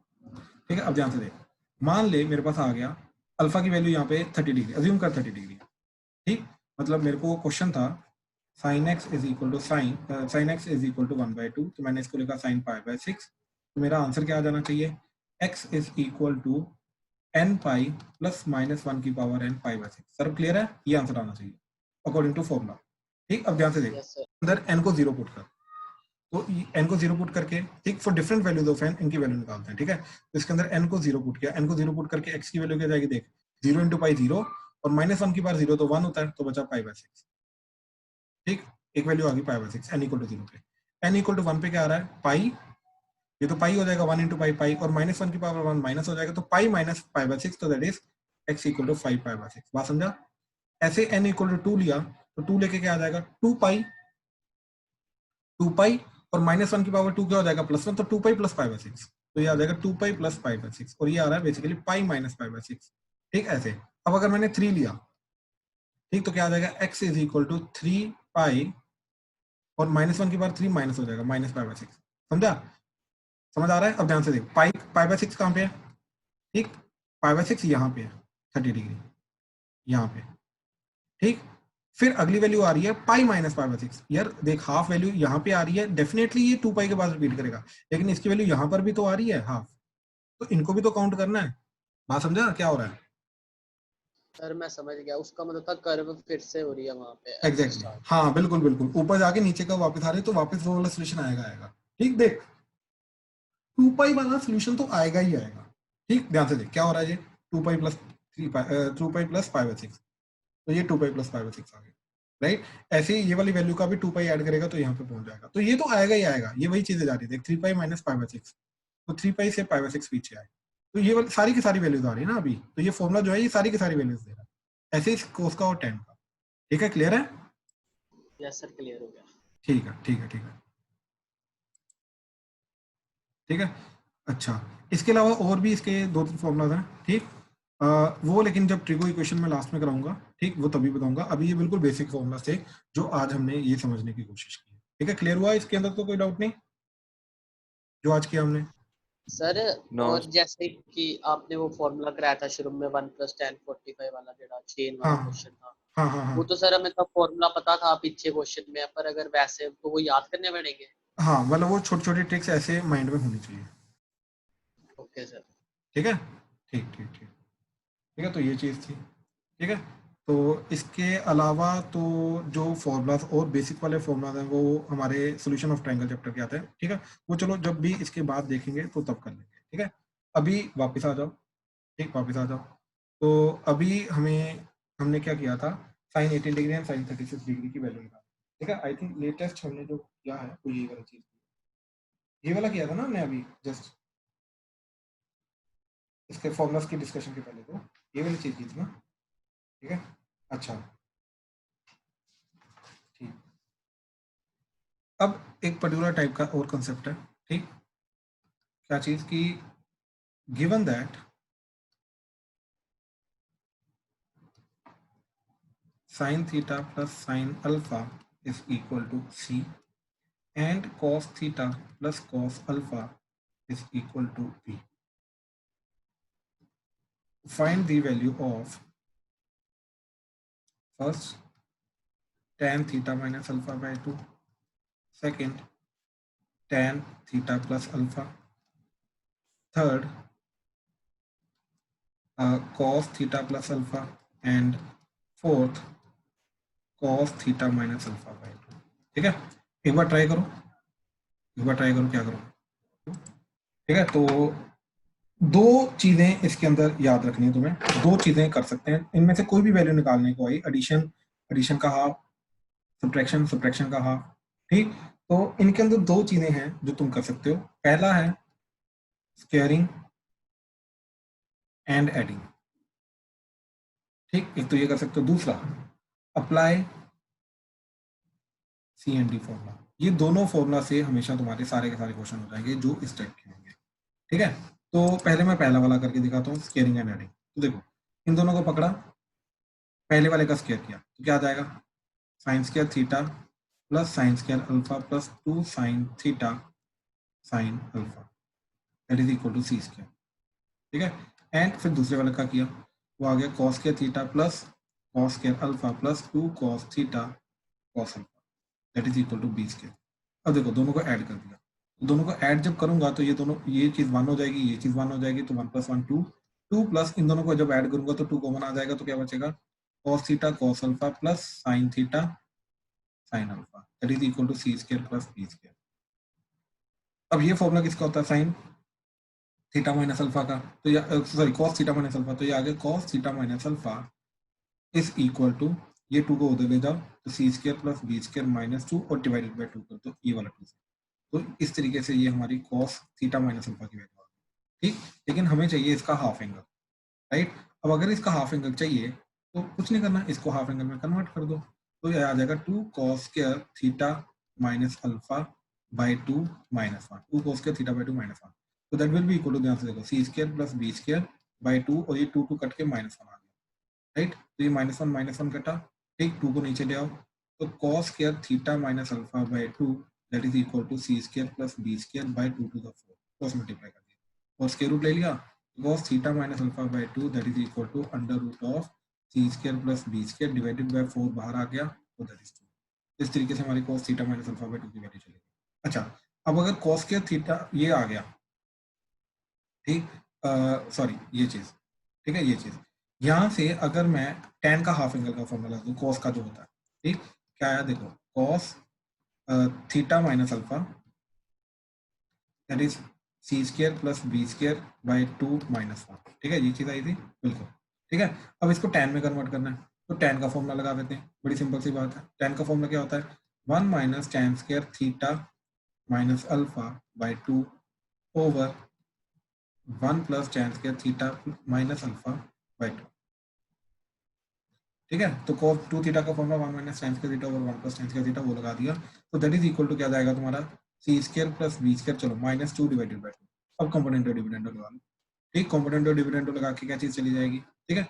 ठीक है, अब ध्यान से देख, मान ले मेरे पास आ गया अल्फा की वैल्यू यहाँ पे 30 डिग्री, अज्यूम कर 30 डिग्री। ठीक, मतलब मेरे को क्वेश्चन था sine x is equal to sine x is equal to 1/2, तो मैंने इसको लिखा साइन पाई बाय 6। तो मेरा आंसर क्या आ जाना चाहिए, X is equal to N pi plus minus 1 की power N pi by 6। Sir clear है, ये आंसर आना चाहिए अकॉर्डिंग टू फॉर्मूला। ठीक, अब ध्यान से देख, यस सर। अंदर एन को 0 पुट कर, तो एन को 0 पुट करके, ठीक, for different values of N इनकी वैल्यू निकालते हैं। ठीक है, तो इसके अंदर एन को 0 पुट किया, एन को 0 पुट करके एक्स की वैल्यू क्या जाएगी, देख 0 इंटू पाई 0, और माइनस 1 की पावर 0 तो 1 होता है, तो बचा पाई बाय 6। ठीक, एक वैल्यू आ गई pi by 6 N equal to 0 पे। एन इक्वल टू 1 पे क्या आ रहा है, पाई, ये तो पाई हो जाएगा 1 इंटू पाई पाई, और माइनस 1 की पावर 1 माइनस हो जाएगा, तो पाई माइनस पाई बाय 6, तो that is X equal to 5 pi by 6। बात समझा? ऐसे एन इक्वल टू 2 लिया, तो 2 लेके क्या आ जाएगा, 2 पाई और माइनस 1 की पावर 2 क्या हो जाएगा, +1, तो 2 पाई प्लस पाई बाय 6, तो ये आ जाएगा 2 पाई प्लस पाई बाय 6, और ये आ रहा है basically pi minus pi by 6। ठीक, ऐसे। अब अगर मैंने 3 लिया, ठीक, तो क्या आ जाएगा, एक्स इज इक्वल टू 3 पाई, और माइनस 1 की पावर 3 माइनस हो जाएगा माइनस पाई बाय 6। समझा? समझ आ रहा है? अब ध्यान से देख, पाई पाई बाय 6 कहाँ पे है, ठीक, पाई बाय 6 यहाँ पे है 30 डिग्री, यहाँ पे। ठीक, फिर अगली वैल्यू आ रही है पाई माइनस पाई बाय 6। यार देख, हाफ वैल्यू यहाँ पे आ रही है, डेफिनेटली ये 2 पाई के बाद रिपीट करेगा, लेकिन इसकी वैल्यू यहाँ पर भी तो आ रही है हाफ, तो इनको भी तो काउंट करना है। बात समझा क्या हो रहा है? सर मैं समझ गया, उसका मतलब था कर्व फिर से हो रही है वहां पे एक्स एग्जैक्टली स्टार्ट। हाँ, बिल्कुल बिल्कुल, ऊपर जाके नीचे का वापस आ रहे, तो वापस वो वाला सोल्यूशन आएगा आएगा। ठीक, देख 2 पाई वाला सोल्यूशन तो आएगा ही आएगा। ठीक, ध्यान से देख क्या हो रहा है, ये 2 pi plus 3 pi 2 pi plus pi by 6, तो ये 2 पाई प्लस पाई बाय 6 आ गया। राइट, ऐसे ही ये वाली वैल्यू का भी 2 पाई ऐड करेगा तो यहाँ पे पहुंच जाएगा, तो ये तो आएगा ही आएगा, ये वही चीजें जा रही है। 3 पाई माइनस पाई बाय 6, तो 3 पाई से पाई बाय 6 पीछे आए, तो ये वाली सारी की सारी वैल्यूज आ रही है ना अभी, तो ये फॉर्मूला जो है ये सारी की सारी वैल्यूज दे रहा है, ऐसे ही कोस का और टेन का। ठीक है, क्लियर है? यस सर क्लियर हो गया। ठीक है ठीक है ठीक है ठीक है। अच्छा, इसके अलावा और भी इसके 2-3 फॉर्मूलाज हैं। ठीक, वो लेकिन जब ट्रिगो इक्वेशन में लास्ट में कराऊंगा, ठीक, वो तभी बताऊंगा। अभी ये बिल्कुल बेसिक फॉर्मूला थे जो आज हमने ये समझने की कोशिश की है। ठीक है, क्लियर हुआ इसके अंदर तो कोई डाउट नहीं जो आज किया हमने? Sir no. और जैसे कि आपने वो फॉर्मूला कराया था शुरू में 1 + 10 45 वाला, जो चेन वाला हाँ क्वेश्चन था, हाँ हाँ वो हाँ तो सर हमें तब फॉर्मूला पता था, पीछे क्वेश्चन में, पर अगर वैसे तो वो याद करने पड़ेंगे। हाँ, मतलब वो छोटी छोटी ट्रिक्स ऐसे माइंड में होनी चाहिए। Okay sir. ठीक है, ठीक ठीक ठीक ठीक है, तो ये चीज़ थी। ठीक है, तो इसके अलावा तो जो फॉर्मूलाज और बेसिक वाले फॉर्मूलाज हैं वो हमारे सॉल्यूशन ऑफ ट्रायंगल चैप्टर के आते हैं। ठीक है, वो चलो जब भी इसके बाद देखेंगे तो तब कर लेंगे। ठीक है, अभी वापस आ जाओ। ठीक, वापस आ जाओ। तो अभी हमने क्या किया था, sine 18 degree and sine 36 degree की वैल्यू निकाली। ठीक है, आई थिंक लेटेस्ट हमने जो किया है वो ये वाला चीज़, ये वाला किया था ना हमने अभी जस्ट इसके फॉर्मूलाज की डिस्कशन के पहले, तो ये वाली चीज़ की थी ना। ठीक है, अच्छा ठीक। अब एक पर्टिकुलर टाइप का और कंसेप्ट है। ठीक, क्या चीज की, given that sine theta plus sine alpha is equal to C and cos theta plus cos alpha is equal to B. Find the value of first tan theta minus alpha by 2, second tan theta plus alpha. Third, cos theta plus alpha. And fourth, cos theta minus alpha by 2. ठीक है, एक बार try करो, क्या करो. ठीक है, तो दो चीजें इसके अंदर याद रखनी है तुम्हें. दो चीजें कर सकते हैं, इनमें से कोई भी वैल्यू निकालने को आई. एडिशन का हाफ, सब्ट्रैक्शन का हाफ. ठीक, तो इनके अंदर दो चीजें हैं जो तुम कर सकते हो. पहला है स्क्वेयरिंग एंड एडिंग. ठीक, एक तो ये कर सकते हो. दूसरा, अप्लाई CND फॉर्मूला. ये दोनों फॉर्मूला से हमेशा तुम्हारे सारे के सारे क्वेश्चन हो जाएंगे जो इस टाइप के होंगे. ठीक है, तो पहले मैं पहला वाला करके दिखाता हूँ, स्क्वेयरिंग एंड एडिंग. तो देखो, इन दोनों को पकड़ा, पहले वाले का स्क्वायर किया तो क्या आ जाएगा, sine square theta plus sine square alpha plus 2 sine theta sine alpha that is equal to C square. ठीक है, एंड फिर दूसरे वाले का किया, वो आ गया cos square theta plus cos square alpha plus 2 cos theta cos alpha that is equal to B square. अब देखो, दोनों को ऐड कर दिया. दोनों को ऐड जब करूंगा तो ये दोनों, ये चीज 1 हो जाएगी, ये चीज 1 हो जाएगी, तो 1 + 1 2, 2 प्लस इन दोनों को जब ऐड करूंगा तो 2 कॉमन आ जाएगा, तो क्या बचेगा, cos theta cos alpha plus sin theta sin alpha that is equal to C square plus B square. अब ये फॉर्मूला किसका होता है, sin थीटा माइनस अल्फा का. तो ये sorry cos theta minus alpha, तो ये आ गया cos theta minus alpha is equal to, ये 2 को उधर ले जाओ तो C square plus B square minus 2 और डिवाइडेड बाय 2 कर दो, ये वाला 2. तो इस तरीके से ये हमारी cos थीटा माइनस अल्फा की वैल्यू आ गई. ठीक, लेकिन हमें चाहिए इसका हाफ एंगल. राइट, अब अगर इसका हाफ एंगल चाहिए तो कुछ नहीं करना, इसको हाफ एंगल में कन्वर्ट कर दो. तो ये आ जाएगा 2 cos square theta minus alpha by 2 minus 1, 2 cos square theta by 2 minus 1. तो that will be equal to, ध्यान से देखो, C square plus B square by 2 और ये 2 कट के -1 आ गया. राइट, तो ये -1 कटा. ठीक, 2 को नीचे ले आओ तो cos square theta minus alpha by 2 that is equal to C square plus B square by 2 to the 4, cross multiply कर दिया और स्क्वायर रूट ले लिया. cos theta minus alpha by 2 that is equal to under root of C square plus B square divided by 4 बाहर आ गया, तो that is 2. इस तरीके से हमारी cos theta minus alpha by 2 की वैल्यू चलेगी. अच्छा, अब अगर cos स्क्वायर थीटा ये आ गया, ठीक, सॉरी ये चीज, ठीक है, ये चीज यहाँ से अगर मैं tan का हाफ एंगल का फॉर्मूला दूं, cos का जो होता है, ठीक, क्या आया देखो, cos theta minus alpha that is C square plus B square by 2 minus 1. ठीक है, ये चीज आई थी बिल्कुल. ठीक है, अब इसको tan में कन्वर्ट करना है तो tan का फॉर्मूला लगा देते हैं, बड़ी सिंपल सी बात है. tan का फॉर्मूला क्या होता है, 1 minus tan square theta minus alpha by 2 over 1 plus tan square theta minus alpha by 2. ठीक है, तो cos 2 थीटा का formula 1 minus tan square theta over 1 plus tan square theta वो लगा दिया, तो दैट इज इक्वल टू क्या जाएगा तुम्हारा, सी स्क्वायर प्लस बी स्क्वायर, चलो -2 डिवाइडेड बाय 2. अब कंपोनेंट और डिविडेंड लगा लो. ठीक, कंपोनेंट और डिविडेंड लगा के क्या चीज चली जाएगी. ठीक है,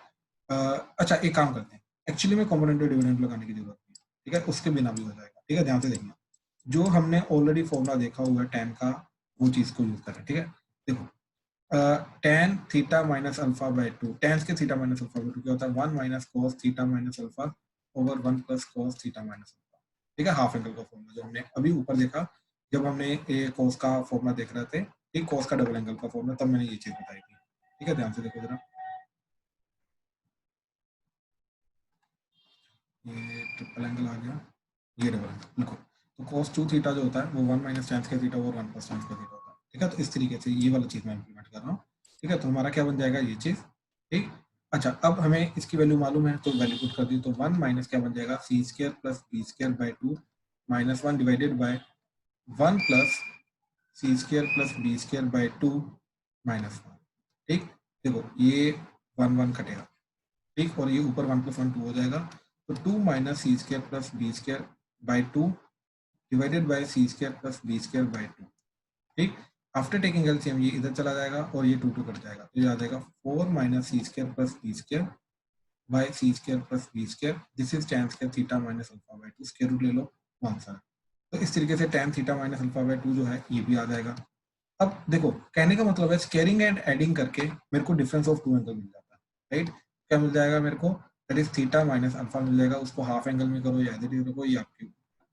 अच्छा एक काम करते हैं, एक्चुअली में कंपोनेंट और डिविडेंड लगाने की जरूरत नहीं है. ठीक है, उसके बिना भी हो जाएगा. ठीक है, ध्यान से देखना, जो हमने ऑलरेडी फॉर्मूला देखा हुआ है tan का, वो चीज को यूज करें. ठीक है, देखो, tan theta minus alpha by 2, tan के थीटा माइनस अल्फा बाय 2 क्या होता है, 1 minus cos theta minus alpha over 1 plus cos theta minus alpha. ठीक है, हाफ एंगल का फॉर्मूला जो हमने अभी ऊपर देखा, जब हमने cos का फॉर्मूला देख रहे थे, ठीक, cos का डबल एंगल का फॉर्मूला, तब मैंने ये चीज बताई थी. ठीक है, ध्यान से देखो जरा, ये ट्रिपल एंगल आ गया, ये डबल एंगल बिल्कुल. तो cos 2 थीटा जो होता है वो 1 minus tan square theta over 1 plus tan square theta होता है. ठीक है, तो इस तरीके से ये वाला चीज मैं इंप्लीमेंट कर रहा हूँ. ठीक है, तो हमारा क्या बन जाएगा, ये चीज. ठीक, अच्छा, अब हमें इसकी वैल्यू मालूम है तो वैल्यू पुट कर दी, तो 1 माइनस क्या बन जाएगा, C square plus B square by 2 minus 1 divided by 1 plus C square plus B square by 2 minus 1. ठीक, देखो ये 1 1 कटेगा. ठीक, और ये ऊपर 1 + 1 2 हो जाएगा, तो 2 minus C square plus B square by 2 divided by C square plus B square by 2. ठीक, आफ्टर टेकिंग एलसीएम ये इधर चला जाएगा और ये 2 2 कट जाएगा, तो ये आ जाएगा 4 minus C square plus B square by C square plus B square. This is tan square theta minus alpha by 2, square root ले लो, आंसर. तो इस तरीके से tan theta minus alpha by 2 जो है ये भी आ जाएगा. अब देखो, कहने का मतलब है स्क्वेयरिंग एंड एडिंग करके मेरे को डिफरेंस ऑफ 2 एंगल मिल जाता है. राइट, क्या मिल जाएगा मेरे को, that is theta minus alpha मिल जाएगा. उसको हाफ एंगल में करो या इधर रखो, ये आपकी.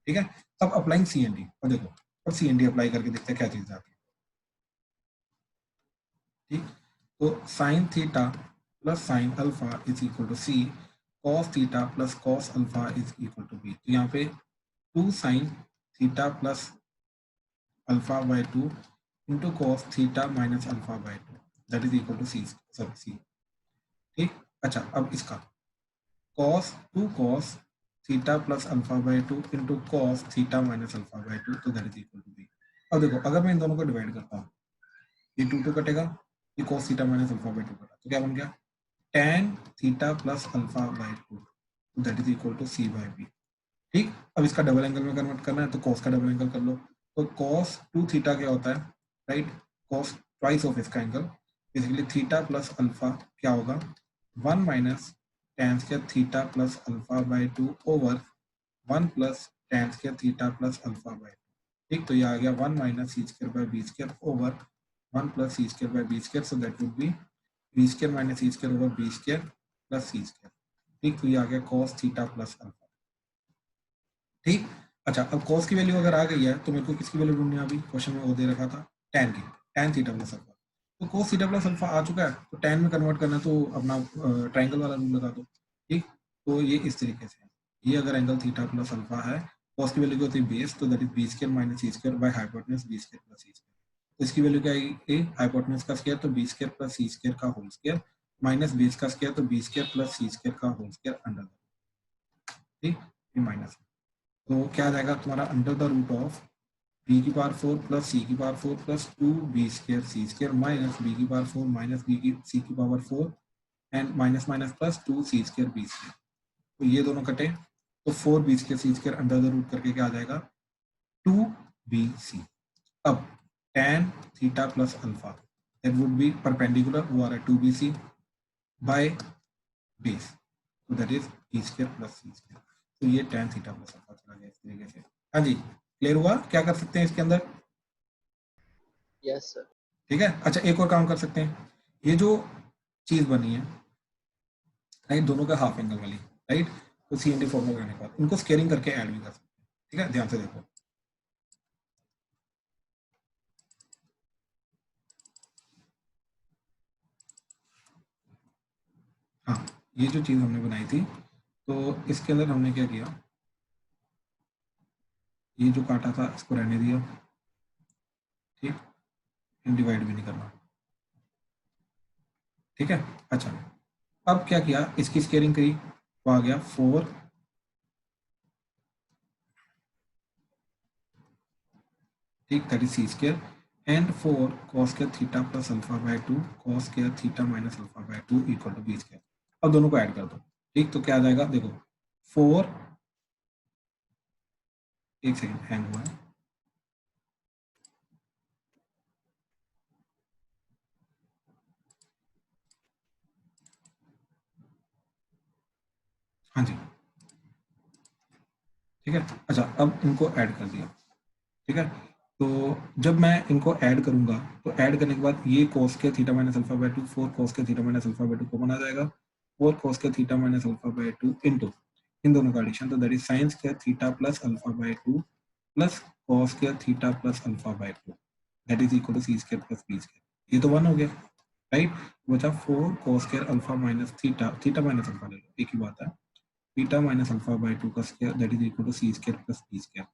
ठीक है, अब अप्लाइंग CND, और देखो अब CND अप्लाई करके देखते हैं क्या चीज आती है। ठीक, तो sine theta plus sine alpha is equal to C, cos theta plus cos alpha is equal to B. तो यहाँ पे 2 sine theta plus alpha by 2 into cos theta minus alpha by 2 that is equal to C, सब C. ठीक, अच्छा अब इसका cos 2 cos theta plus alpha by 2 into cos theta minus alpha by 2 तो that is equal to B. अब देखो अगर मैं इन दोनों को डिवाइड करता हूँ, ये 2 कटेगा, ये cos theta minus alpha by 2 कटा, तो क्या बन गया tan theta plus alpha by 2 तो that is equal to C by B. ठीक, अब इसका डबल एंगल में कन्वर्ट करना है तो cos का डबल एंगल कर लो, तो cos 2 थीटा क्या होता है, राइट, cos ट्वाइस ऑफ इसका angle, basically theta plus alpha क्या होगा 1 minus tan square theta plus alpha by 2 over 1 plus tan square theta plus alpha by 2। ठीक, तो ये आ गया 1 minus C square by B square over 1 plus C square by B square, so that would be B square minus C square over B square plus C square. ठीक, तो ये आ गया cos थीटा प्लस अल्फा। ठीक, अच्छा अब cos की value अगर आ गई है तो मेरे को किसकी वैल्यू ढूंढनी है, अभी क्वेश्चन में वो दे रखा था tan की, tan थीटा प्लस अल्फा। तो cos थीटा प्लस अल्फा आ चुका है, तो tan में कन्वर्ट करना है तो अपना ट्रायंगल वाला रूल लगा दो। ठीक, तो ये इस तरीके से है, ये अगर एंगल थीटा प्लस अल्फा है, cos की वैल्यू क्या होती है बेस, तो that is B square minus C square by hypotenuse B square plus C square. तो इसकी वैल्यू क्या आएगी, हाइपोटेनस का स्क्वायर तो बी स्क्वायर प्लस सी स्क्वायर का होल स्क्वायर माइनस बेस का स्क्वायर तो बी स्क्वायर प्लस सी स्क्वायर का होल स्क्वायर अंडर। ठीक, ये माइनस, तो क्या आ जाएगा तुम्हारा under the root of B की पावर 4 प्लस सी की power 4 plus 2 B square C square minus B की पावर 4 माइनस बी की सी की power 4 and minus minus plus 2 C square B square. तो ये दोनों कटे तो 4 B square C square under the root करके क्या आ जाएगा 2 बी सी। अब tan theta plus alpha that would be perpendicular, वो आ रहा है 2 बी सी बाय बेस, तो that is B square plus C square. तो ये tan थीटा प्लस अल्फा चला गया इस तरीके से। हाँ जी, क्लियर हुआ, क्या कर सकते हैं इसके अंदर? Yes sir. ठीक है, अच्छा एक और काम कर सकते हैं, ये जो चीज बनी है राइट, दोनों का हाफ एंगल वाली, राइट, तो CND फॉर्मूला लगाने के बाद इनको स्केलिंग करके ऐड भी कर सकते हैं। ठीक है, ध्यान से देखो, हाँ ये जो चीज हमने बनाई थी तो इसके अंदर हमने क्या किया, ये जो काटा था इसको रहने दिया, ठीक, डिवाइड भी नहीं करना। ठीक है, अच्छा अब क्या किया, इसकी स्केलिंग करी तो आ गया 4 ठीक, that is C square and 4 cos square theta plus alpha by 2 cos square theta minus alpha by 2 equal to B square. अब दोनों को ऐड कर दो, ठीक, तो क्या आ जाएगा देखो 4, एक सेकंड हैंग हुआ है, हाँ जी, ठीक है, अच्छा अब इनको ऐड कर दिया। ठीक है, तो जब मैं इनको ऐड करूंगा तो ऐड करने के बाद ये cos के theta minus alpha by 2 4 cos के theta minus alpha by 2 common आ जाएगा, 4 cos के theta minus alpha by 2 into इन दोनों का एडिशन, तो that is sin square theta plus alpha by 2 plus cos square theta plus alpha by 2 that is equal to C square plus B square. ये तो 1 हो गया, right, बचा 4 cos square alpha minus theta, theta minus alpha ले लो, एक ही बात है, theta minus alpha by 2 का square that is equal to C square plus B square.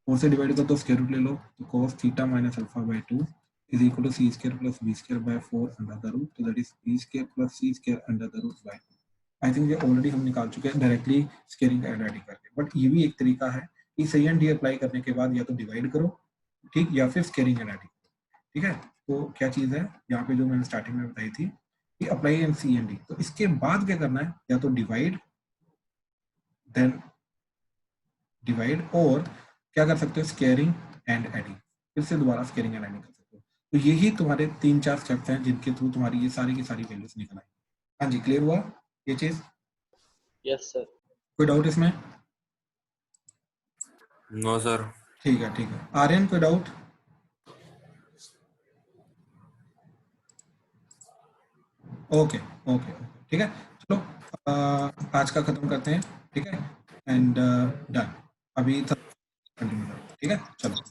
4 से डिवाइड कर दो, स्क्वायर रूट ले लो, तो cos theta minus alpha by 2 is equal to C square plus B square by 4 under the root, तो that is B square plus C square under the root by 2। I think ये already हम निकाल चुके हैं directly scaling का add करके, but ये भी एक तरीका है कि सही एंड डी अप्लाई करने के बाद या तो डिवाइड करो, ठीक, या फिर स्केलिंग एड करो। ठीक है, तो क्या चीज है यहाँ पे जो मैंने स्टार्टिंग में बताई थी कि apply and C and D, तो इसके बाद क्या करना है, या तो डिवाइड देन डिवाइड, और क्या कर सकते हो स्केयरिंग एंड एडिंग, फिर से दोबारा स्केयरिंग एंड एडिंग कर सकते हो। तो यही तुम्हारे 3-4 स्टेप्स हैं जिनके थ्रू तुम्हारी ये सारी की सारी वैल्यूज निकल आएंगी। हाँ जी, क्लियर हुआ ये चीज? Yes sir. कोई डाउट इसमें? No sir. ठीक है, आर्यन कोई डाउट? ओके, ठीक है, चलो आज का खत्म करते हैं, ठीक है, एंड डन, अभी कंटिन्यू, ठीक है, चलो।